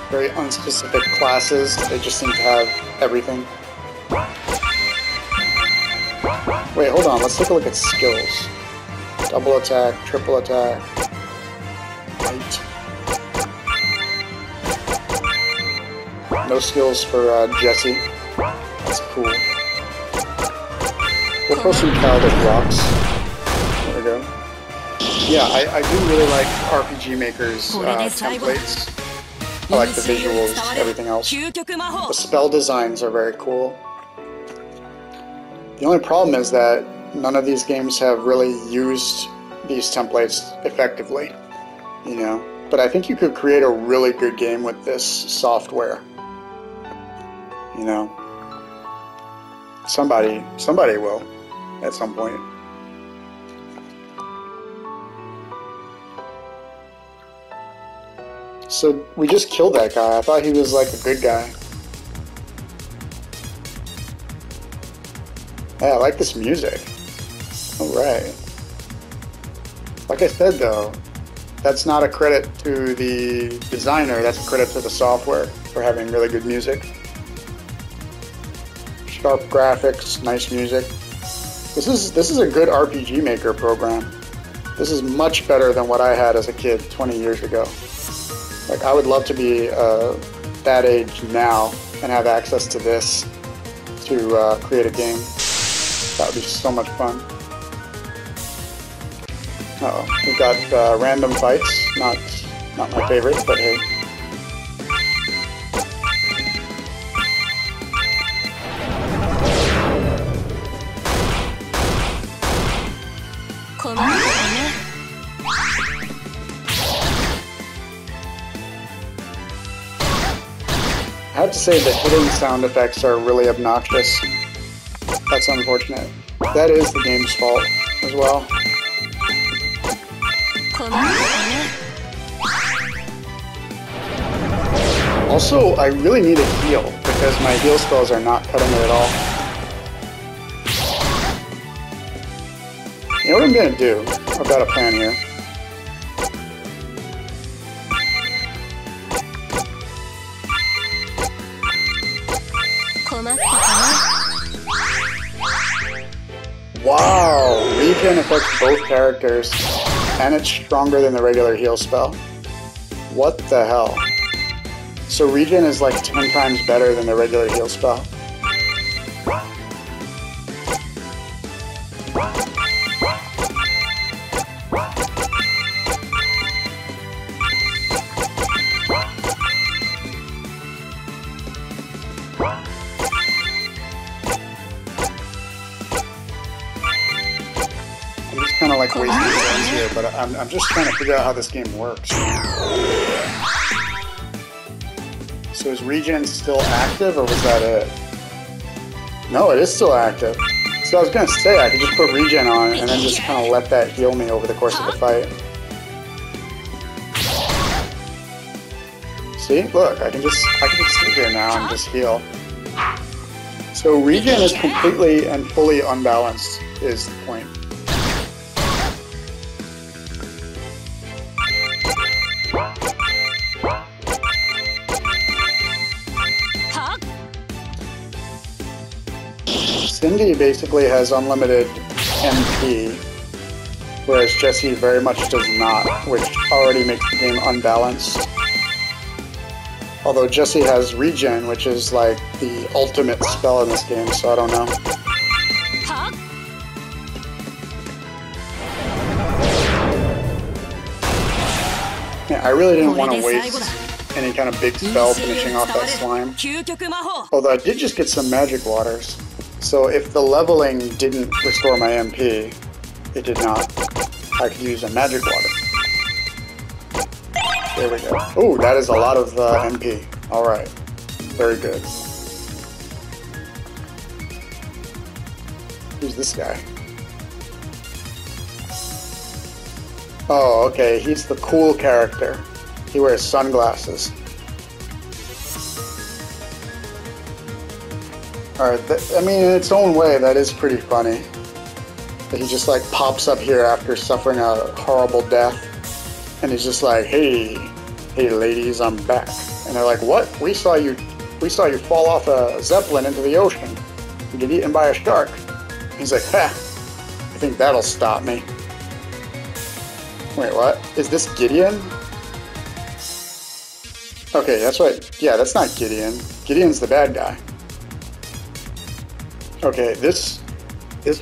Very unspecific classes, they just seem to have everything. Wait, hold on, let's take a look at skills. Double attack, triple attack, light. No skills for Jesse. That's cool. We'll throw some childish rocks. There we go. Yeah, I do really like RPG Maker's templates. I like the visuals, everything else. The spell designs are very cool. The only problem is that none of these games have really used these templates effectively, you know. But I think you could create a really good game with this software. You know, somebody will at some point. So we just killed that guy. I thought he was like a good guy. Yeah, I like this music. Alright. Like I said though, that's not a credit to the designer, that's a credit to the software for having really good music. Sharp graphics, nice music. This is a good RPG Maker program. This is much better than what I had as a kid 20 years ago. Like, I would love to be that age now and have access to this to create a game. That would be so much fun. Uh-oh, we've got random fights. Not my favorite, but hey. I have to say the hitting sound effects are really obnoxious. That's unfortunate. That is the game's fault as well. Also, I really need a heal because my heal spells are not cutting it at all. You know what I'm gonna do? I've got a plan here. Wow! Regen affects both characters, and it's stronger than the regular heal spell. What the hell? So regen is like 10 times better than the regular heal spell. Kind of like wasting turns here, but I'm just trying to figure out how this game works. So is regen still active, or was that it? No, it is still active. So I was gonna say I could just put regen on and then just kind of let that heal me over the course of the fight. See, look, I can just sit here now and just heal. So regen is completely and fully unbalanced, is the point. Cindy basically has unlimited MP, whereas Jessie very much does not, which already makes the game unbalanced. Although Jessie has regen, which is like the ultimate spell in this game, so I don't know. Yeah, I really didn't want to waste any kind of big spell finishing off that slime. Although I did just get some magic waters. So if the leveling didn't restore my MP, it did not, I could use a magic water. There we go. Oh, that is a lot of MP. Alright. Very good. Who's this guy? Oh, okay. He's the cool character. He wears sunglasses. Alright, I mean, in its own way, that is pretty funny. That he just like pops up here after suffering a horrible death. And he's just like, hey ladies, I'm back. And they're like, what? We saw you fall off a zeppelin into the ocean and get eaten by a shark. He's like, ha, I think that'll stop me. Wait, what? Is this Gideon? Okay, that's right. Yeah, that's not Gideon. Gideon's the bad guy. Okay, this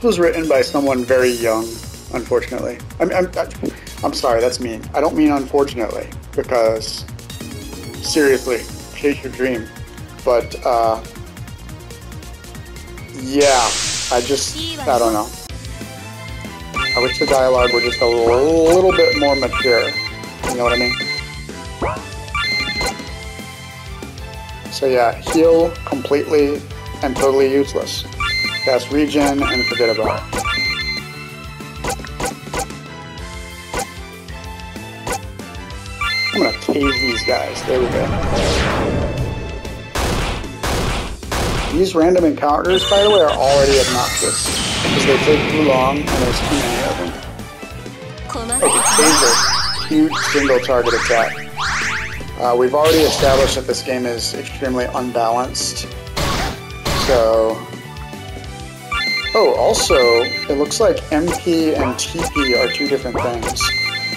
was written by someone very young, unfortunately. I'm sorry, that's mean. I don't mean unfortunately, because seriously, chase your dream. But yeah, I don't know. I wish the dialogue were just a little bit more mature. You know what I mean? So yeah, heal completely and totally useless. Cast regen and forget about it. I'm gonna tase these guys. There we go. These random encounters, by the way, are already obnoxious because they take too long and there's too many of them. Okay, taser. Huge single target attack. We've already established that this game is extremely unbalanced. So... Oh, also, it looks like MP and TP are two different things.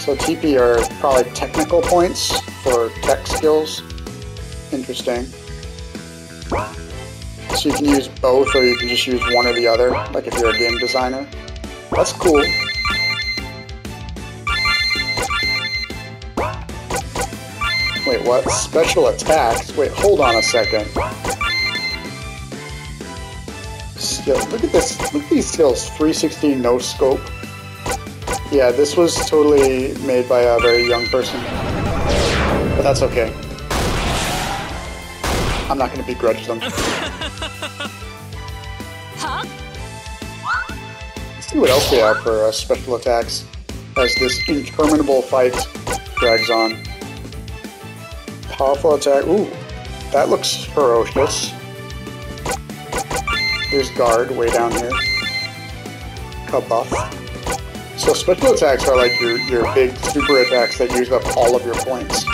So TP are probably technical points for tech skills. Interesting. So you can use both, or you can just use one or the other, like if you're a game designer. That's cool. Wait, what? Special attacks? Wait, hold on a second. Skill. Look at this. Look at these skills. 360 no scope. Yeah, this was totally made by a very young person. But that's okay. I'm not going to begrudge them. Let's see what else we have for special attacks as this interminable fight drags on. Powerful attack. Ooh, that looks ferocious. Here's guard way down here. Kabuff. So special attacks are like your big super attacks that use up all of your points.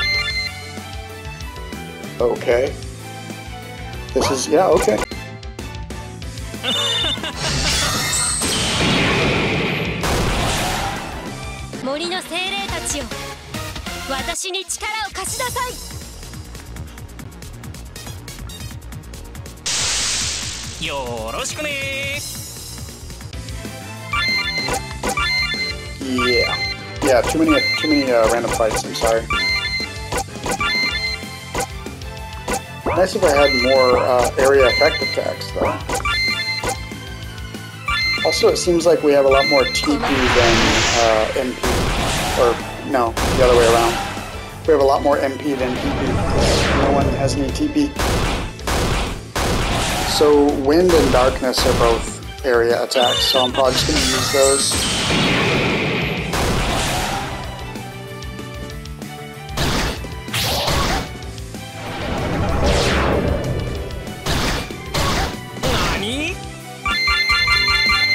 Okay. This is, yeah, okay. Yeah, too many random fights, I'm sorry. Nice if I had more area effect attacks, though. Also, it seems like we have a lot more TP than MP. Or, no, the other way around. We have a lot more MP than TP. No one has any TP. So, Wind and Darkness are both area attacks, so I'm probably just going to use those.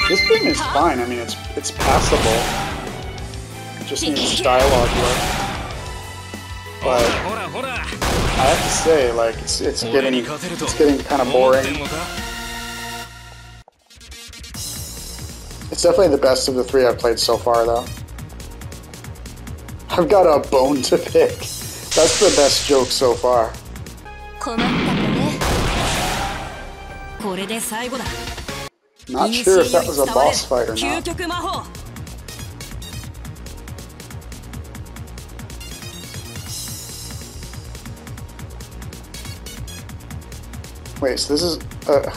This game is fine. I mean, it's passable. It just needs dialogue work. But I have to say, like, it's getting kind of boring. It's definitely the best of the 3 I've played so far, though. I've got a bone to pick. That's the best joke so far. Not sure if that was a boss fight or not. Wait, so this is...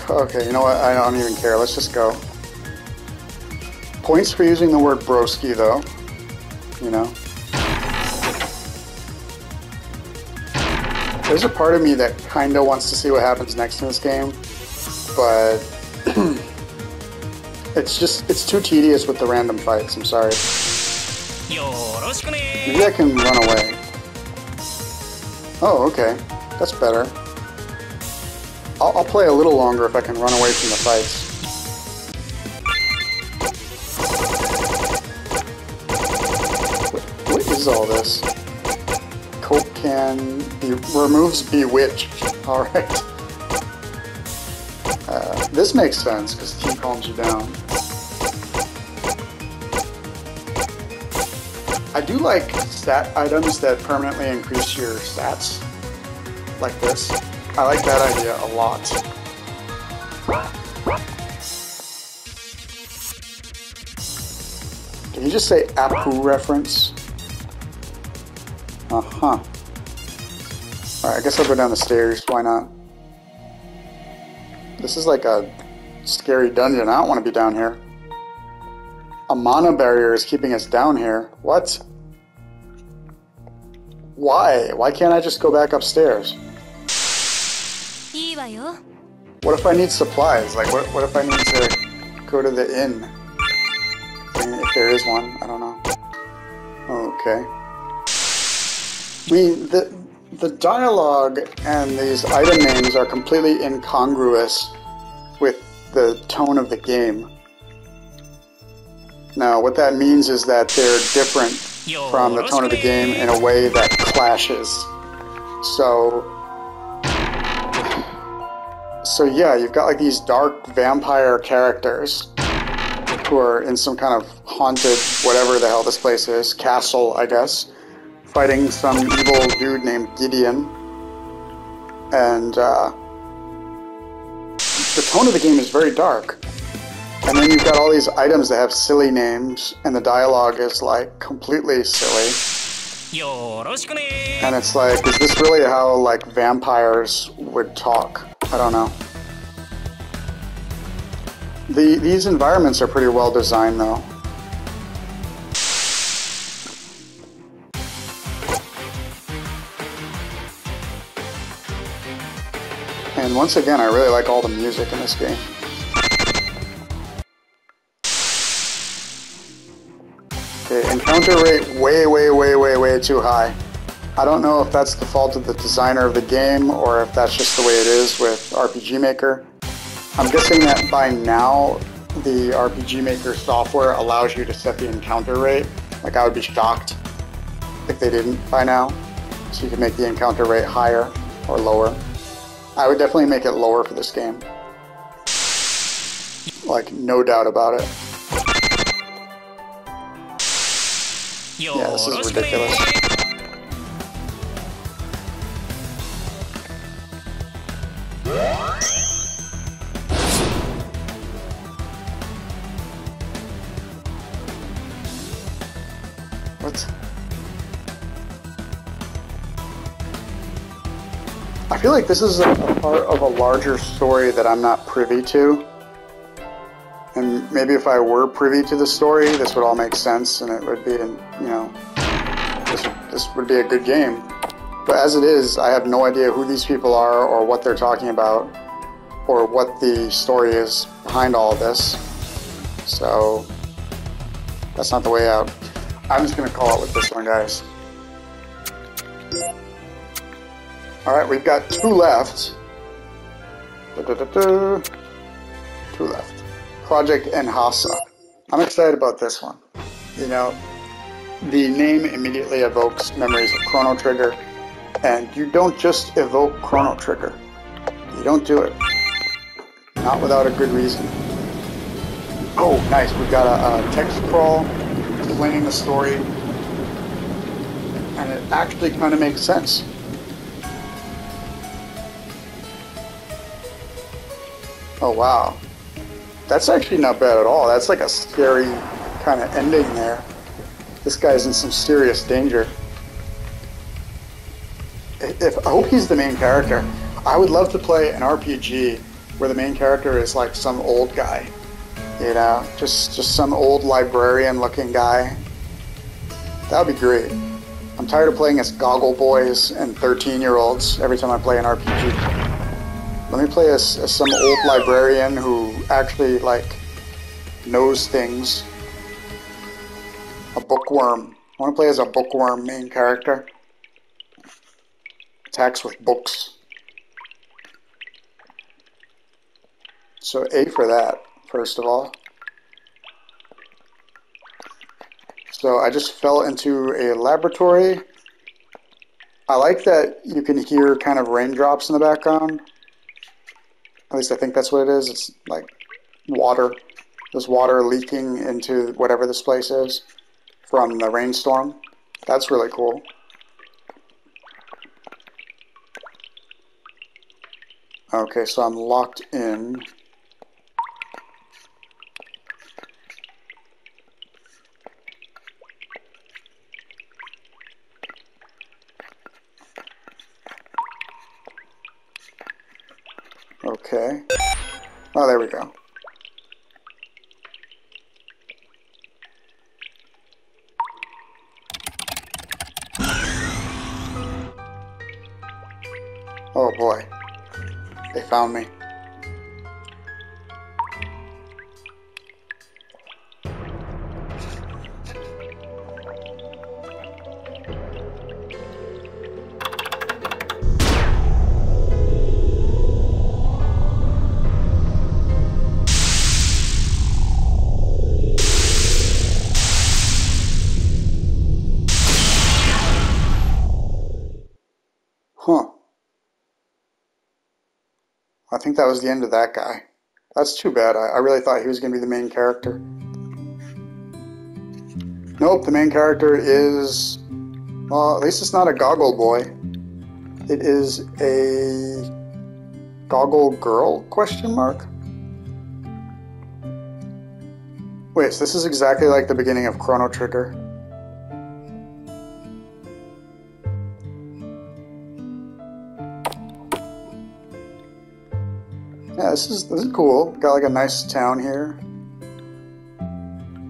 okay, you know what? I don't even care. Let's just go. Points for using the word broski, though. You know? There's a part of me that kinda wants to see what happens next in this game, but it's too tedious with the random fights, I'm sorry. Maybe I can run away. Oh, okay. That's better. I'll play a little longer if I can run away from the fights. What is all this? Coke can removes Bewitch. Alright. This makes sense because T calms you down. I do like stat items that permanently increase your stats. Like this. I like that idea a lot. Did you just say Apu reference? Uh-huh. Alright, I guess I'll go down the stairs. Why not? This is like a scary dungeon. I don't want to be down here. A mana barrier is keeping us down here. What? Why? Why can't I just go back upstairs? What if I need supplies? Like, what if I need to go to the inn? I mean, if there is one, I don't know. Okay. I mean, the dialogue and these item names are completely incongruous with the tone of the game. Now, what that means is that they're different from the tone of the game in a way that clashes. So yeah, you've got like these dark vampire characters who are in some kind of haunted, whatever the hell this place is, castle, I guess, fighting some evil dude named Gideon. And the tone of the game is very dark. And then you've got all these items that have silly names, and the dialogue is like completely silly. And it's like, is this really how like vampires would talk? I don't know. These environments are pretty well designed though. And once again, I really like all the music in this game. Okay, encounter rate way too high. I don't know if that's the fault of the designer of the game or if that's just the way it is with RPG Maker. I'm guessing that by now the RPG Maker software allows you to set the encounter rate. Like, I would be shocked if they didn't by now. So you can make the encounter rate higher or lower. I would definitely make it lower for this game. Like, no doubt about it. Yeah, this is ridiculous. What? I feel like this is a part of a larger story that I'm not privy to. And maybe if I were privy to the story, this would all make sense and it would be, you know, this would be a good game. But as it is, I have no idea who these people are or what they're talking about or what the story is behind all of this. So that's not the way out. I'm just going to call it with this one, guys. Alright, we've got 2 left. 2 left. Project Enhasa. I'm excited about this one. You know, the name immediately evokes memories of Chrono Trigger, and you don't just evoke Chrono Trigger. You don't do it. Not without a good reason. Oh, nice. We've got a text crawl explaining the story, and it actually kind of makes sense. Oh, wow. That's actually not bad at all. That's like a scary kind of ending there. This guy's in some serious danger. I hope he's the main character. I would love to play an RPG where the main character is like some old guy. You know, just some old librarian-looking guy. That would be great. I'm tired of playing as goggle boys and 13-year-olds every time I play an RPG. Let me play as some old librarian who actually, like, knows things. A bookworm. I want to play as a bookworm main character. Attacks with books. So A for that, first of all. So I just fell into a laboratory. I like that you can hear kind of raindrops in the background. At least I think that's what it is. It's like water. There's water leaking into whatever this place is from the rainstorm. That's really cool. Okay, so I'm locked in. Okay. Oh, there we go. Oh boy. They found me. Huh. I think that was the end of that guy. That's too bad. I really thought he was going to be the main character. Nope, the main character is... Well, at least it's not a goggle boy. It is a... Goggle girl, question mark? Wait, so this is exactly like the beginning of Chrono Trigger. Yeah, this is cool. Got like a nice town here.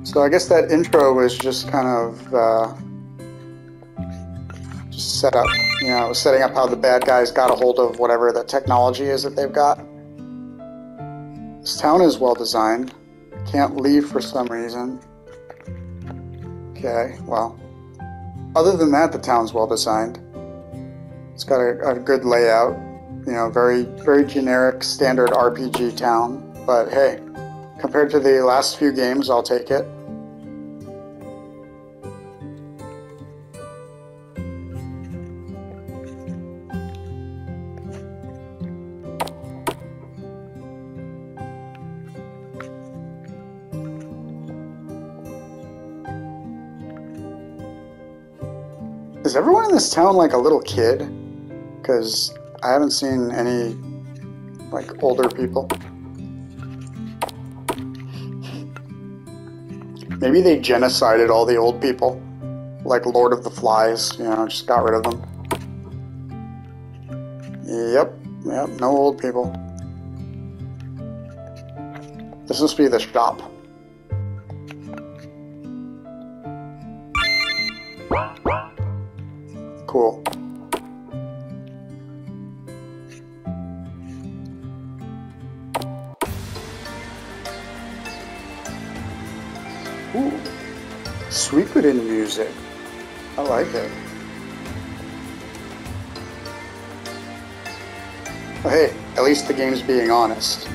So I guess that intro was just kind of just set up. You know, setting up how the bad guys got a hold of whatever the technology is that they've got. This town is well designed. Can't leave for some reason. Okay, well. Other than that, the town's well designed. It's got a good layout. You know, very generic, standard RPG town. But hey, compared to the last few games, I'll take it. Is everyone in this town like a little kid? Because I haven't seen any, like, older people. Maybe they genocided all the old people. Like Lord of the Flies, you know, just got rid of them. Yep, no old people. This must be the shop. Cool. Ooh, Suikoden music. I like it. Well, hey, at least the game's being honest.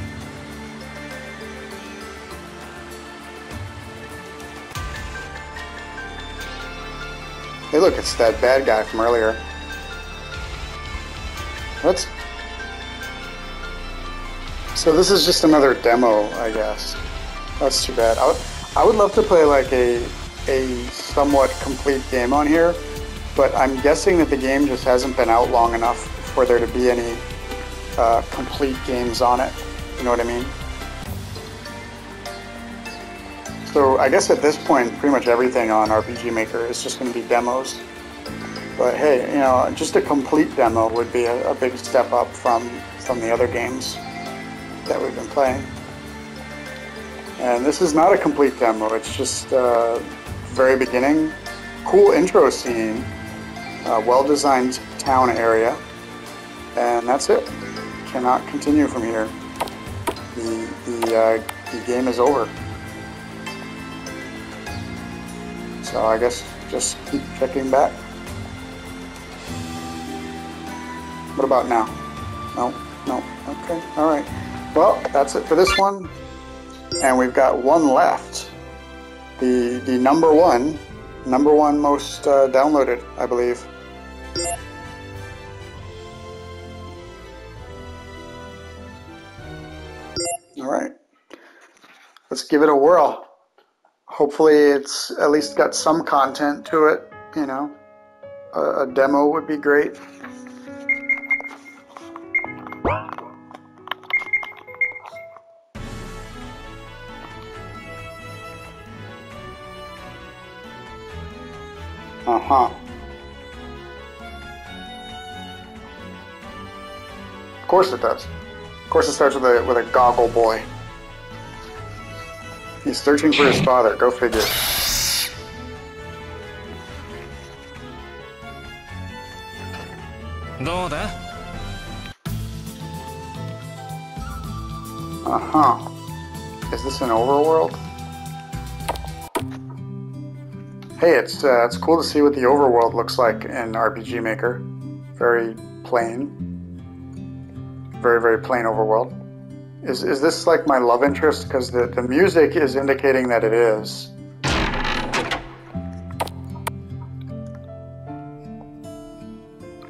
Hey look, it's that bad guy from earlier. What? So this is just another demo, I guess. That's too bad. I would love to play like a somewhat complete game on here, but I'm guessing that the game just hasn't been out long enough for there to be any complete games on it. You know what I mean? So I guess at this point, pretty much everything on RPG Maker is just going to be demos. But hey, you know, just a complete demo would be a big step up from the other games that we've been playing. And this is not a complete demo, it's just very beginning. Cool intro scene, well-designed town area, and that's it. Cannot continue from here. The game is over. So I guess just keep checking back. What about now? No, no, okay, alright. Well, that's it for this one. And we've got one left. The number one most downloaded, I believe. Alright. Let's give it a whirl. Hopefully it's at least got some content to it, you know. A demo would be great. Uh-huh. Of course it does. Of course it starts with a goggle boy. He's searching for his father. Go figure. Uh-huh. Is this an overworld? Hey, it's cool to see what the overworld looks like in RPG Maker. Very plain. Very, very plain overworld. Is this like my love interest? Because the music is indicating that it is.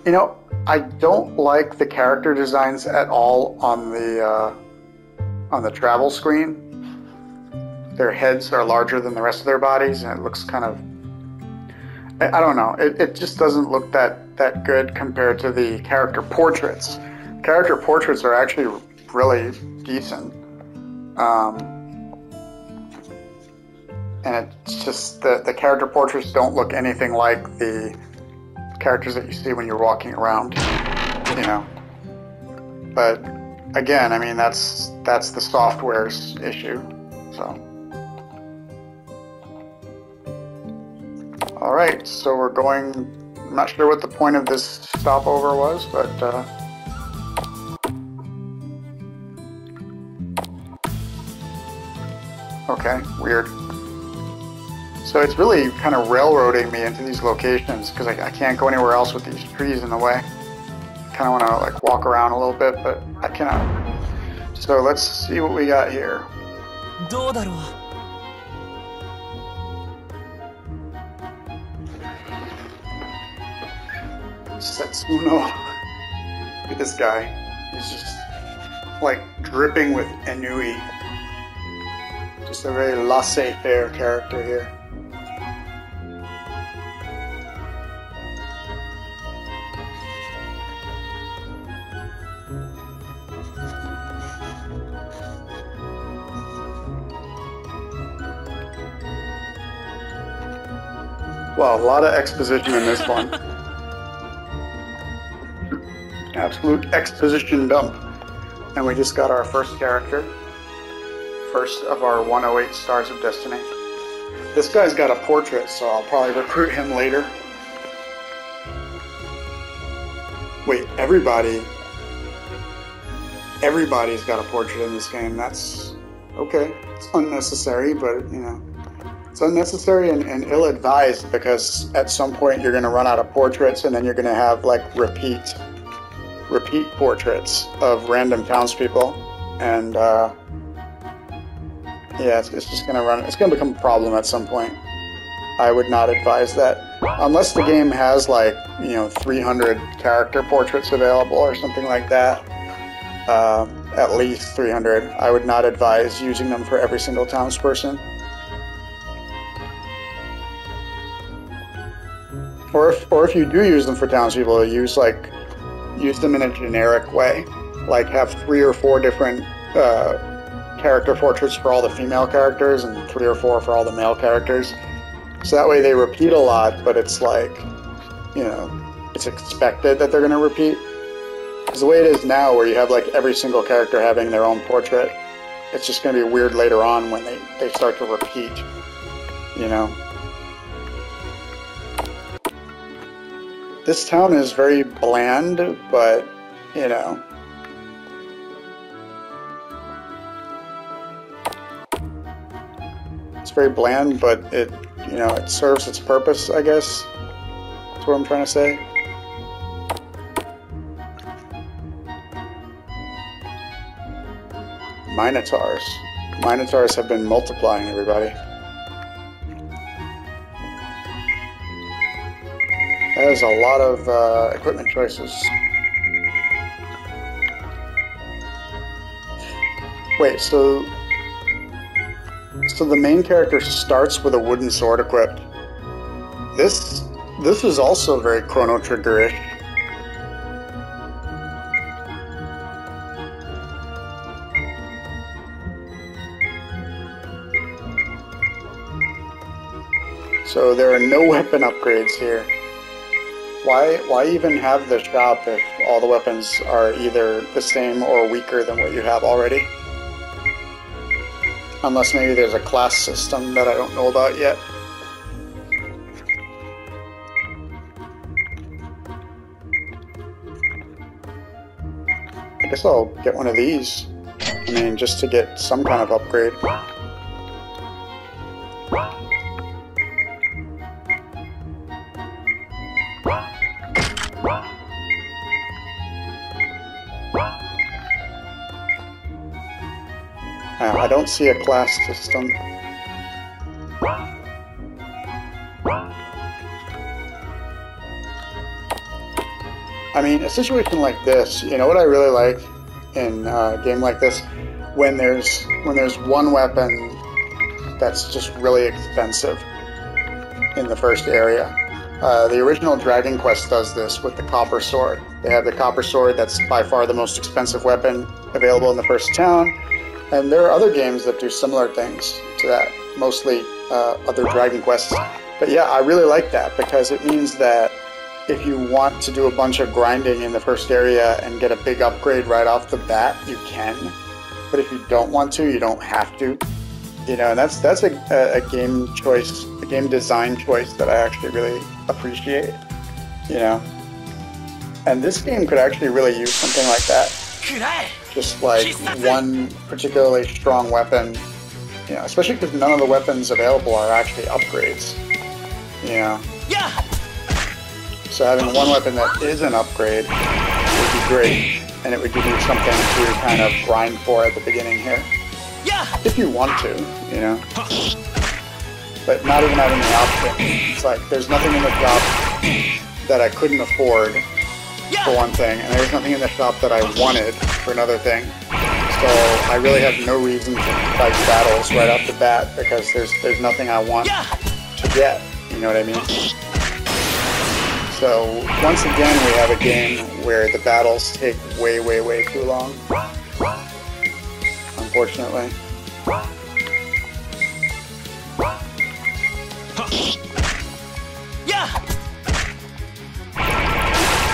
You know, I don't like the character designs at all on the travel screen. Their heads are larger than the rest of their bodies, and it looks kind of... I don't know. It just doesn't look that good compared to the character portraits. Character portraits are actually really decent. And it's just the character portraits don't look anything like the characters that you see when you're walking around, you know. But again, I mean, that's the software's issue, so. Alright, so we're going, I'm not sure what the point of this stopover was, but okay, weird. So it's really kind of railroading me into these locations because I can't go anywhere else with these trees in the way. I kind of want to like walk around a little bit, but I cannot. So let's see what we got here. Setsuno. Look at this guy. He's just like dripping with ennui. Just a very laissez-faire character here. Wow, a lot of exposition in this one. Absolute exposition dump. And we just got our first character. First of our 108 Stars of Destiny. This guy's got a portrait, so I'll probably recruit him later. Wait, everybody's got a portrait in this game. That's okay. It's unnecessary, but you know, it's unnecessary and ill-advised because at some point you're going to run out of portraits, and then you're going to have like repeat portraits of random townspeople, and yeah, it's just going to run. It's going to become a problem at some point. I would not advise that unless the game has like 300 character portraits available or something like that. at least 300. I would not advise using them for every single townsperson. Or if you do use them for townspeople, use them in a generic way. Like have 3 or 4 different character portraits for all the female characters and 3 or 4 for all the male characters. So that way they repeat a lot, but it's like, you know, it's expected that they're going to repeat. Because the way it is now, where you have like every single character having their own portrait, it's just going to be weird later on when they start to repeat, you know. This town is very bland, but, you know. It's very bland, but it, you know, it serves its purpose, I guess. That's what I'm trying to say. Minotaurs. Minotaurs have been multiplying, everybody. That is a lot of equipment choices. Wait, so the main character starts with a wooden sword equipped. This is also very Chrono Trigger-ish. So there are no weapon upgrades here. Why even have the shop if all the weapons are either the same or weaker than what you have already? Unless maybe there's a class system that I don't know about yet. I guess I'll get one of these. I mean, just to get some kind of upgrade. I don't see a class system. I mean, a situation like this, you know what I really like in a game like this? When there's one weapon that's just really expensive in the first area. The original Dragon Quest does this with the Copper Sword. They have the Copper Sword that's by far the most expensive weapon available in the first town. And there are other games that do similar things to that, mostly other Dragon Quests. But yeah, I really like that because it means that if you want to do a bunch of grinding in the first area and get a big upgrade right off the bat, you can. But if you don't want to, you don't have to. You know, and that's a game choice, a game design choice that I actually really appreciate. You know, and this game could actually really use something like that. Just like one particularly strong weapon, you know, especially because none of the weapons available are actually upgrades, you know. So having one weapon that is an upgrade would be great, and it would give you something to kind of grind for at the beginning here. If you want to, you know. But not even having the option. It's like, there's nothing in the shop that I couldn't afford, for one thing, and there's nothing in the shop that I wanted for another thing. So I really have no reason to fight battles right off the bat because there's nothing I want to get. You know what I mean? So once again, we have a game where the battles take way, way, way too long. Unfortunately.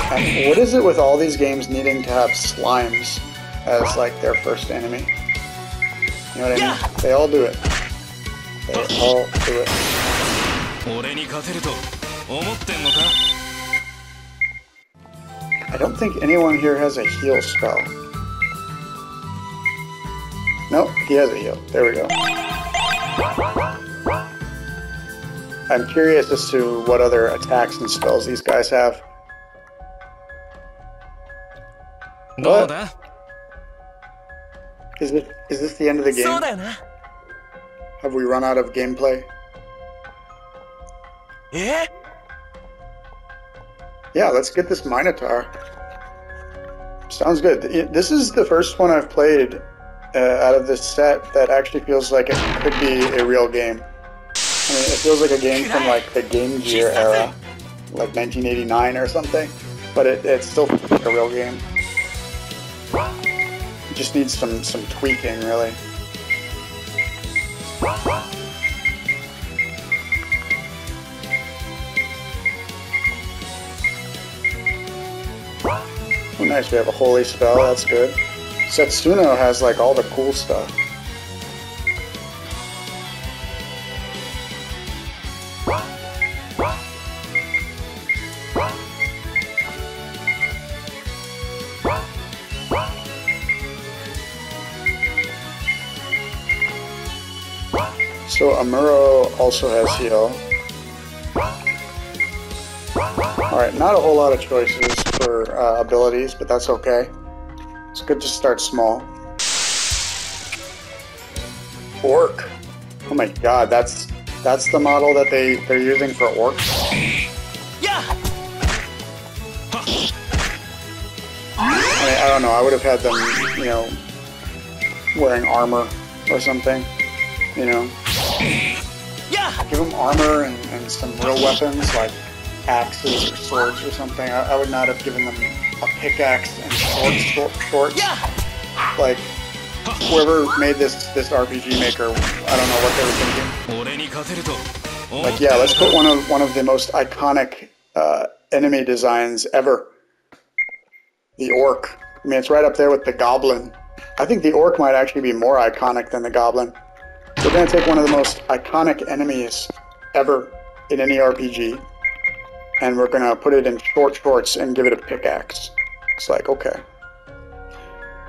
And what is it with all these games needing to have slimes as like their first enemy? You know what I mean? They all do it. They all do it. I don't think anyone here has a heal spell. Nope, he has a heal. There we go. I'm curious as to what other attacks and spells these guys have. What? Is this the end of the game? Have we run out of gameplay? Yeah, let's get this Minotaur. Sounds good. This is the first one I've played out of this set that actually feels like it could be a real game. I mean, it feels like a game from like the Game Gear era, like 1989 or something, but it still feels like a real game. It just needs some tweaking, really. Oh, nice, we have a holy spell, that's good. Setsuno has like all the cool stuff. So Amuro also has heal. Alright, not a whole lot of choices for abilities, but that's okay. It's good to start small. Orc. Oh my god, that's the model that they're using for orcs? Yeah. I mean, I don't know, I would have had them, you know, wearing armor or something, you know. Yeah. Give them armor and some real weapons like axes or swords or something. I would not have given them a pickaxe and shorts. Yeah. Like, whoever made this RPG Maker, I don't know what they were thinking. Like, yeah, let's put one of the most iconic enemy designs ever. The orc. I mean, it's right up there with the goblin. I think the orc might actually be more iconic than the goblin. We're going to take one of the most iconic enemies ever in any RPG, and we're going to put it in shorts and give it a pickaxe. It's like, okay.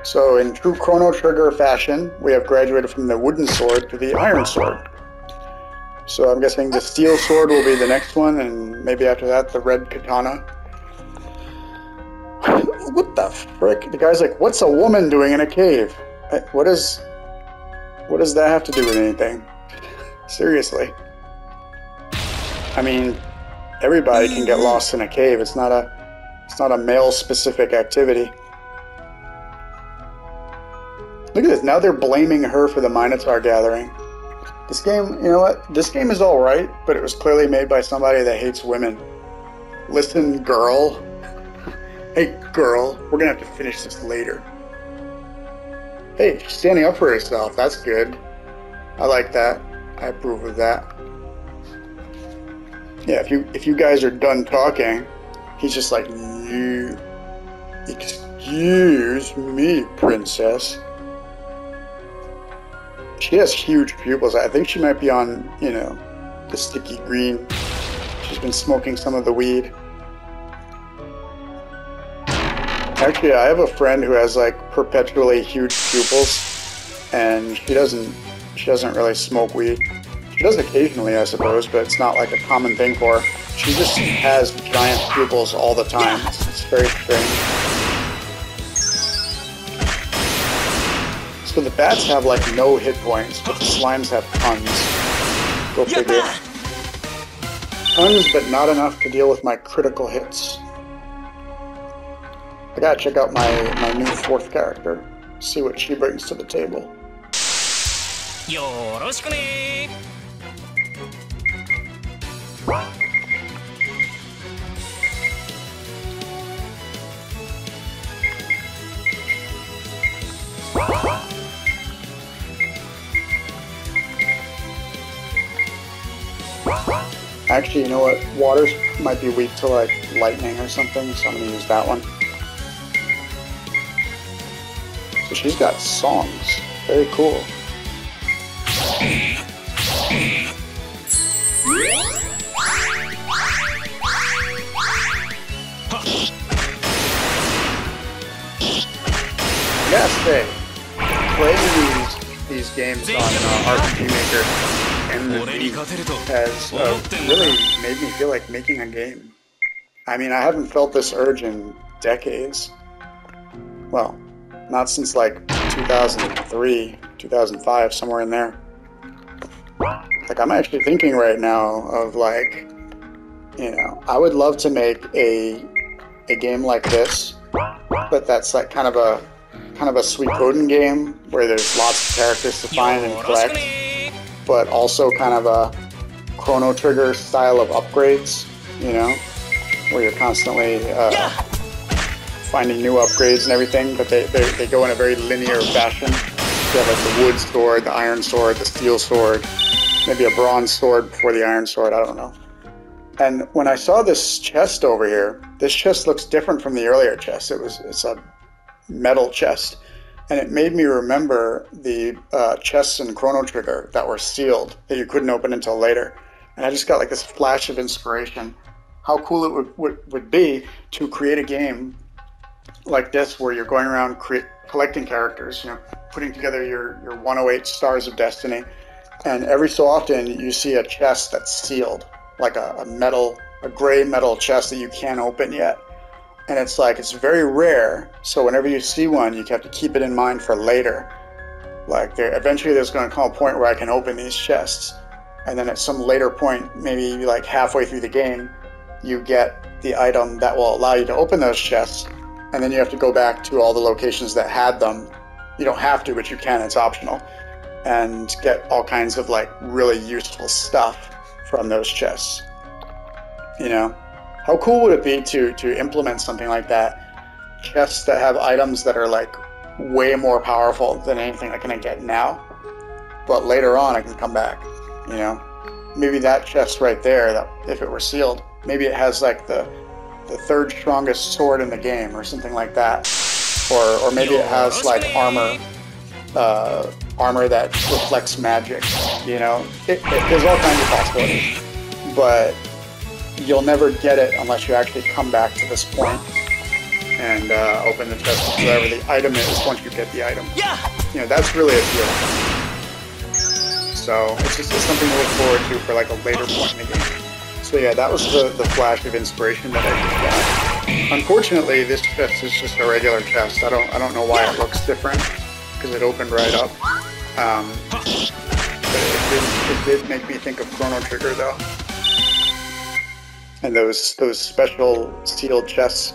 So in true Chrono Trigger fashion, we have graduated from the wooden sword to the iron sword. So I'm guessing the steel sword will be the next one, and maybe after that the red katana. What the frick? The guy's like, what's a woman doing in a cave? What does that have to do with anything? Seriously. I mean, everybody can get lost in a cave. It's not a male-specific activity. Look at this. Now they're blaming her for the Minotaur gathering. This game, you know what? This game is alright, but it was clearly made by somebody that hates women. Listen, girl. Hey, girl. We're gonna have to finish this later. Hey, she's standing up for herself. That's good. I like that. I approve of that. Yeah, if you guys are done talking, he's just like, you. Excuse me, princess. She has huge pupils. I think she might be on, you know, the sticky green. She's been smoking some of the weed. Actually, I have a friend who has like perpetually huge pupils, and she doesn't really smoke weed. She does occasionally, I suppose, but it's not like a common thing for her. She just has giant pupils all the time. It's very strange. So the bats have like no hit points, but the slimes have tons. Go figure. Tons, but not enough to deal with my critical hits. I gotta check out my new fourth character, see what she brings to the table. Yoroshiku ne. Actually, you know what? Waters might be weak to like lightning or something, so I'm gonna use that one. So she's got songs. Very cool. I gotta say, playing these games on RPG Maker and the Wii has really made me feel like making a game. I mean, I haven't felt this urge in decades. Well, not since like 2003, 2005, somewhere in there. Like, I'm actually thinking right now of like, you know, I would love to make a game like this but that's like kind of a Suikoden game where there's lots of characters to find and collect, but also kind of a Chrono Trigger style of upgrades, you know, where you're constantly finding new upgrades and everything, but they go in a very linear fashion. You have like the wood sword, the iron sword, the steel sword, maybe a bronze sword before the iron sword, I don't know. And when I saw this chest over here, this chest looks different from the earlier chest. It's a metal chest, and it made me remember the chests in Chrono Trigger that were sealed, that you couldn't open until later. And I just got like this flash of inspiration. How cool it would be to create a game like this where you're going around collecting characters, you know, putting together your 108 Stars of Destiny, and every so often you see a chest that's sealed, like a gray metal chest that you can't open yet. And it's like, it's very rare, so whenever you see one, you have to keep it in mind for later. Like, eventually there's going to come a point where I can open these chests, and then at some later point, maybe like halfway through the game, you get the item that will allow you to open those chests, and then you have to go back to all the locations that had them. You don't have to, but you can, it's optional, and get all kinds of like really useful stuff from those chests. You know? How cool would it be to implement something like that? Chests that have items that are like way more powerful than anything I can get now, but later on I can come back, you know? Maybe that chest right there, that if it were sealed, maybe it has like the third strongest sword in the game or something like that. Or maybe it has like armor that reflects magic, you know? There's all kinds of possibilities, but you'll never get it unless you actually come back to this point and open the chest with whatever the item is once you get the item. You know, that's really appealing. So it's something to look forward to for like a later point in the game. So yeah, that was the flash of inspiration that I just got. Unfortunately, this chest is just a regular chest. I don't know why it looks different, because it opened right up. But it did make me think of Chrono Trigger though. And those special sealed chests.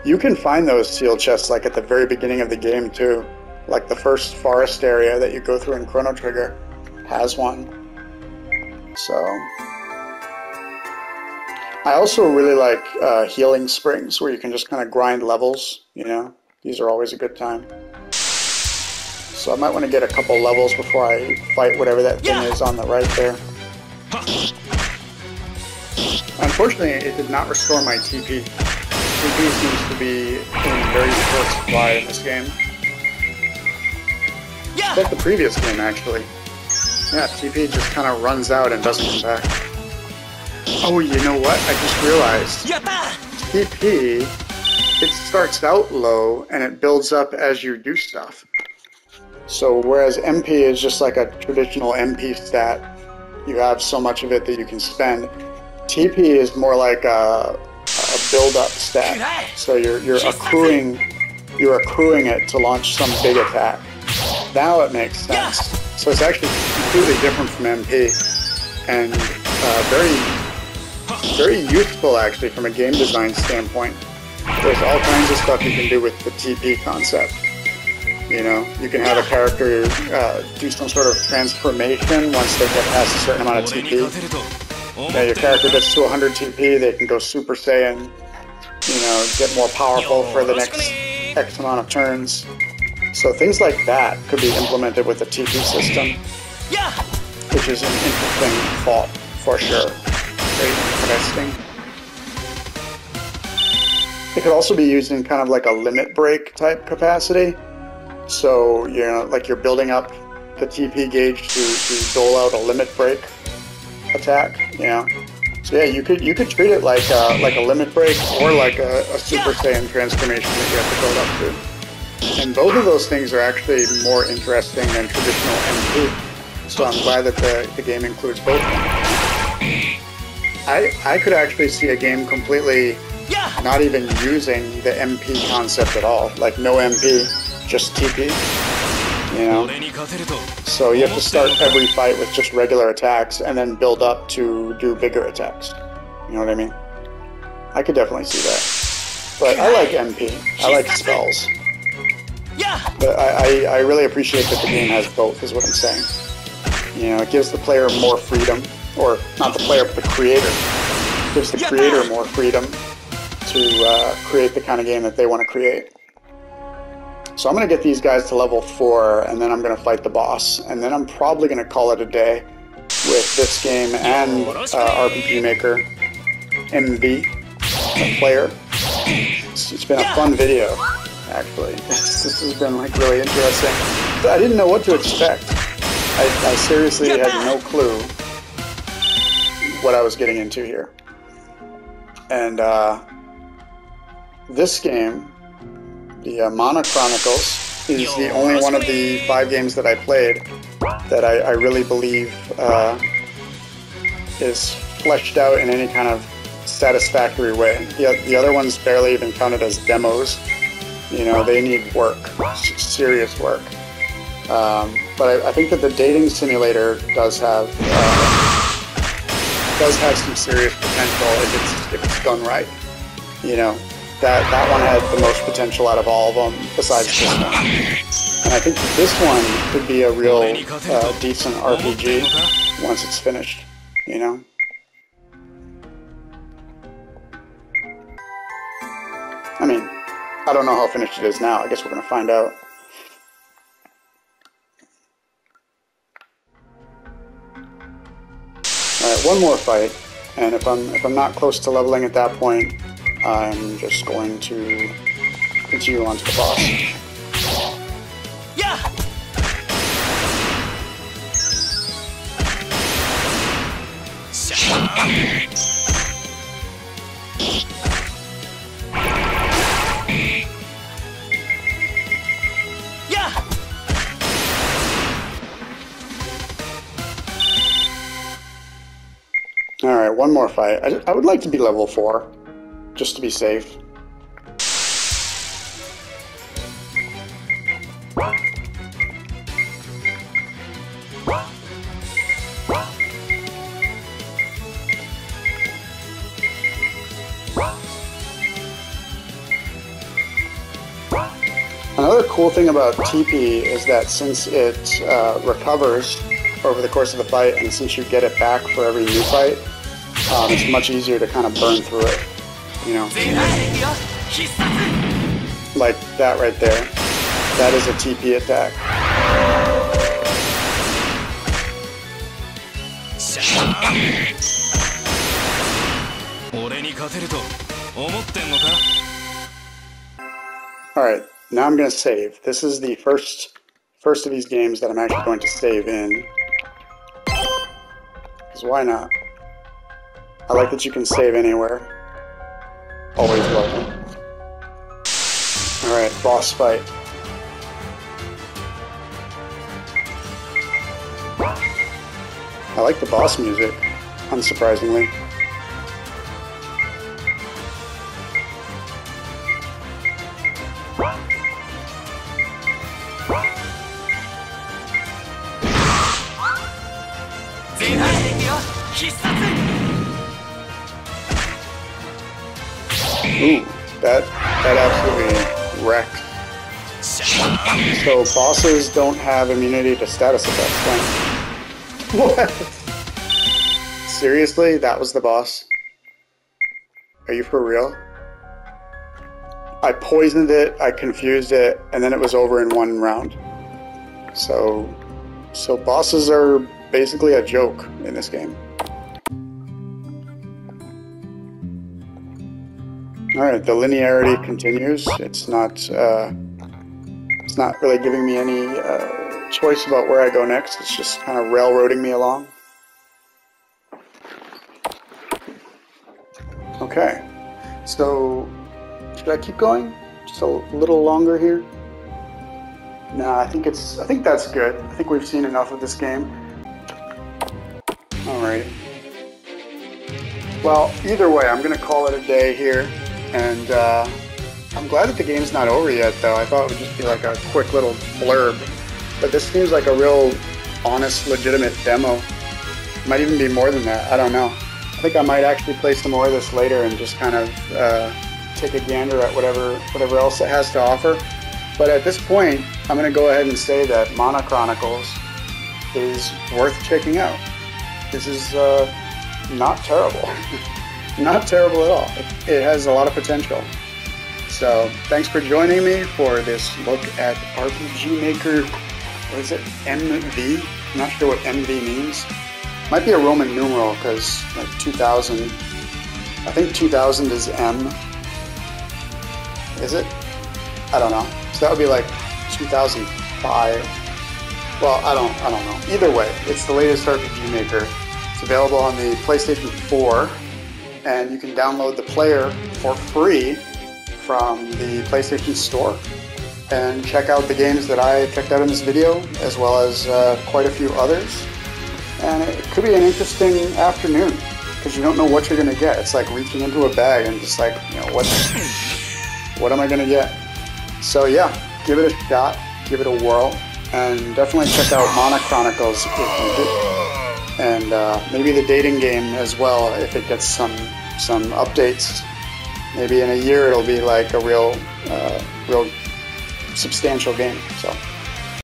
You can find those sealed chests like at the very beginning of the game too. Like the first forest area that you go through in Chrono Trigger has one. So I also really like healing springs where you can just kind of grind levels, you know. These are always a good time. So I might want to get a couple levels before I fight whatever that thing is on the right there. Unfortunately, it did not restore my TP. TP seems to be in very short supply in this game. It's like the previous game, actually. Yeah, TP just kind of runs out and doesn't come back. Oh, you know what? I just realized. TP, it starts out low and it builds up as you do stuff. So whereas MP is just like a traditional MP stat, you have so much of it that you can spend. TP is more like a build-up stat. So you're accruing it to launch some big attack. Now it makes sense. So it's actually completely different from MP, and very useful actually from a game design standpoint. There's all kinds of stuff you can do with the TP concept. You know, you can have a character do some sort of transformation once they get past a certain amount of TP. Now your character gets to 100 TP, they can go Super Saiyan, you know, get more powerful for the next X amount of turns. So things like that could be implemented with the TP system, which is an interesting thought for sure. Very interesting. It could also be used in kind of like a limit break type capacity. So, you know, like you're building up the TP gauge to dole out a limit break attack, you know. So yeah, you could treat it like a limit break or like a Super Saiyan transformation that you have to build up to. And both of those things are actually more interesting than traditional MP. So I'm glad that the game includes both of them. I could actually see a game completely not even using the MP concept at all, like no MP, just TP. You know? So you have to start every fight with just regular attacks and then build up to do bigger attacks. You know what I mean? I could definitely see that. But I like MP. I like spells. Yeah. But I really appreciate that the game has both, is what I'm saying. You know, it gives the player more freedom, or not the player, but the creator. It gives the creator more freedom to create the kind of game that they want to create. So I'm going to get these guys to level 4, and then I'm going to fight the boss. And then I'm probably going to call it a day with this game and RPG Maker MV player. It's been a fun video, actually. This has been like really interesting. I didn't know what to expect. I seriously had no clue what I was getting into here. And this game, the Mana Chronicles, is the only one of the 5 games that I played that I really believe is fleshed out in any kind of satisfactory way. The other ones barely even counted as demos. You know, they need work, serious work. But I think that the dating simulator does have some serious potential if it's done right. You know, that one had the most potential out of all of them, besides this one. And I think that this one could be a real decent RPG once it's finished. You know. I mean, I don't know how finished it is now. I guess we're gonna find out. Alright, one more fight, and if I'm not close to leveling at that point, I'm just going to continue on to the boss. Yeah. Alright, one more fight. I would like to be level 4, just to be safe. Another cool thing about TP is that since it recovers over the course of the fight, and since you get it back for every new fight, it's much easier to kind of burn through it, you know. Like that right there. That is a TP attack. Alright, now I'm going to save. This is the first of these games that I'm actually going to save in. Because why not? I like that you can save anywhere. Always welcome. Alright, boss fight. I like the boss music, unsurprisingly. Ooh, that absolutely wrecked. So bosses don't have immunity to status effects then? What? Seriously? That was the boss? Are you for real? I poisoned it, I confused it, and then it was over in one round. So bosses are basically a joke in this game. Alright, the linearity continues. It's not really giving me any choice about where I go next. It's just kind of railroading me along. Okay, so should I keep going? Just a little longer here? Nah, I think that's good. I think we've seen enough of this game. Alright. Well, either way, I'm gonna call it a day here. And I'm glad that the game's not over yet, though. I thought it would just be like a quick little blurb. But this seems like a real honest, legitimate demo. Might even be more than that. I don't know. I think I might actually play some more of this later and just kind of take a gander at whatever else it has to offer. But at this point, I'm going to go ahead and say that Mana Chronicles is worth checking out. This is not terrible. Not terrible at all. It has a lot of potential. So thanks for joining me for this look at RPG Maker, what is it, MV? I'm not sure what MV means. Might be a Roman numeral because like 2000, I think 2000 is M. Is it? I don't know. So that would be like 2005. Well, I don't know. Either way, it's the latest RPG Maker. It's available on the PlayStation 4, and you can download the player for free from the PlayStation Store and check out the games that I checked out in this video, as well as quite a few others. And it could be an interesting afternoon because you don't know what you're going to get. It's like reaching into a bag and just like, you know, what am I going to get? So yeah, give it a shot, give it a whirl, and definitely check out Mana Chronicles if you do. And maybe the dating game as well if it gets some updates. Maybe in a year it'll be like a real substantial game. So.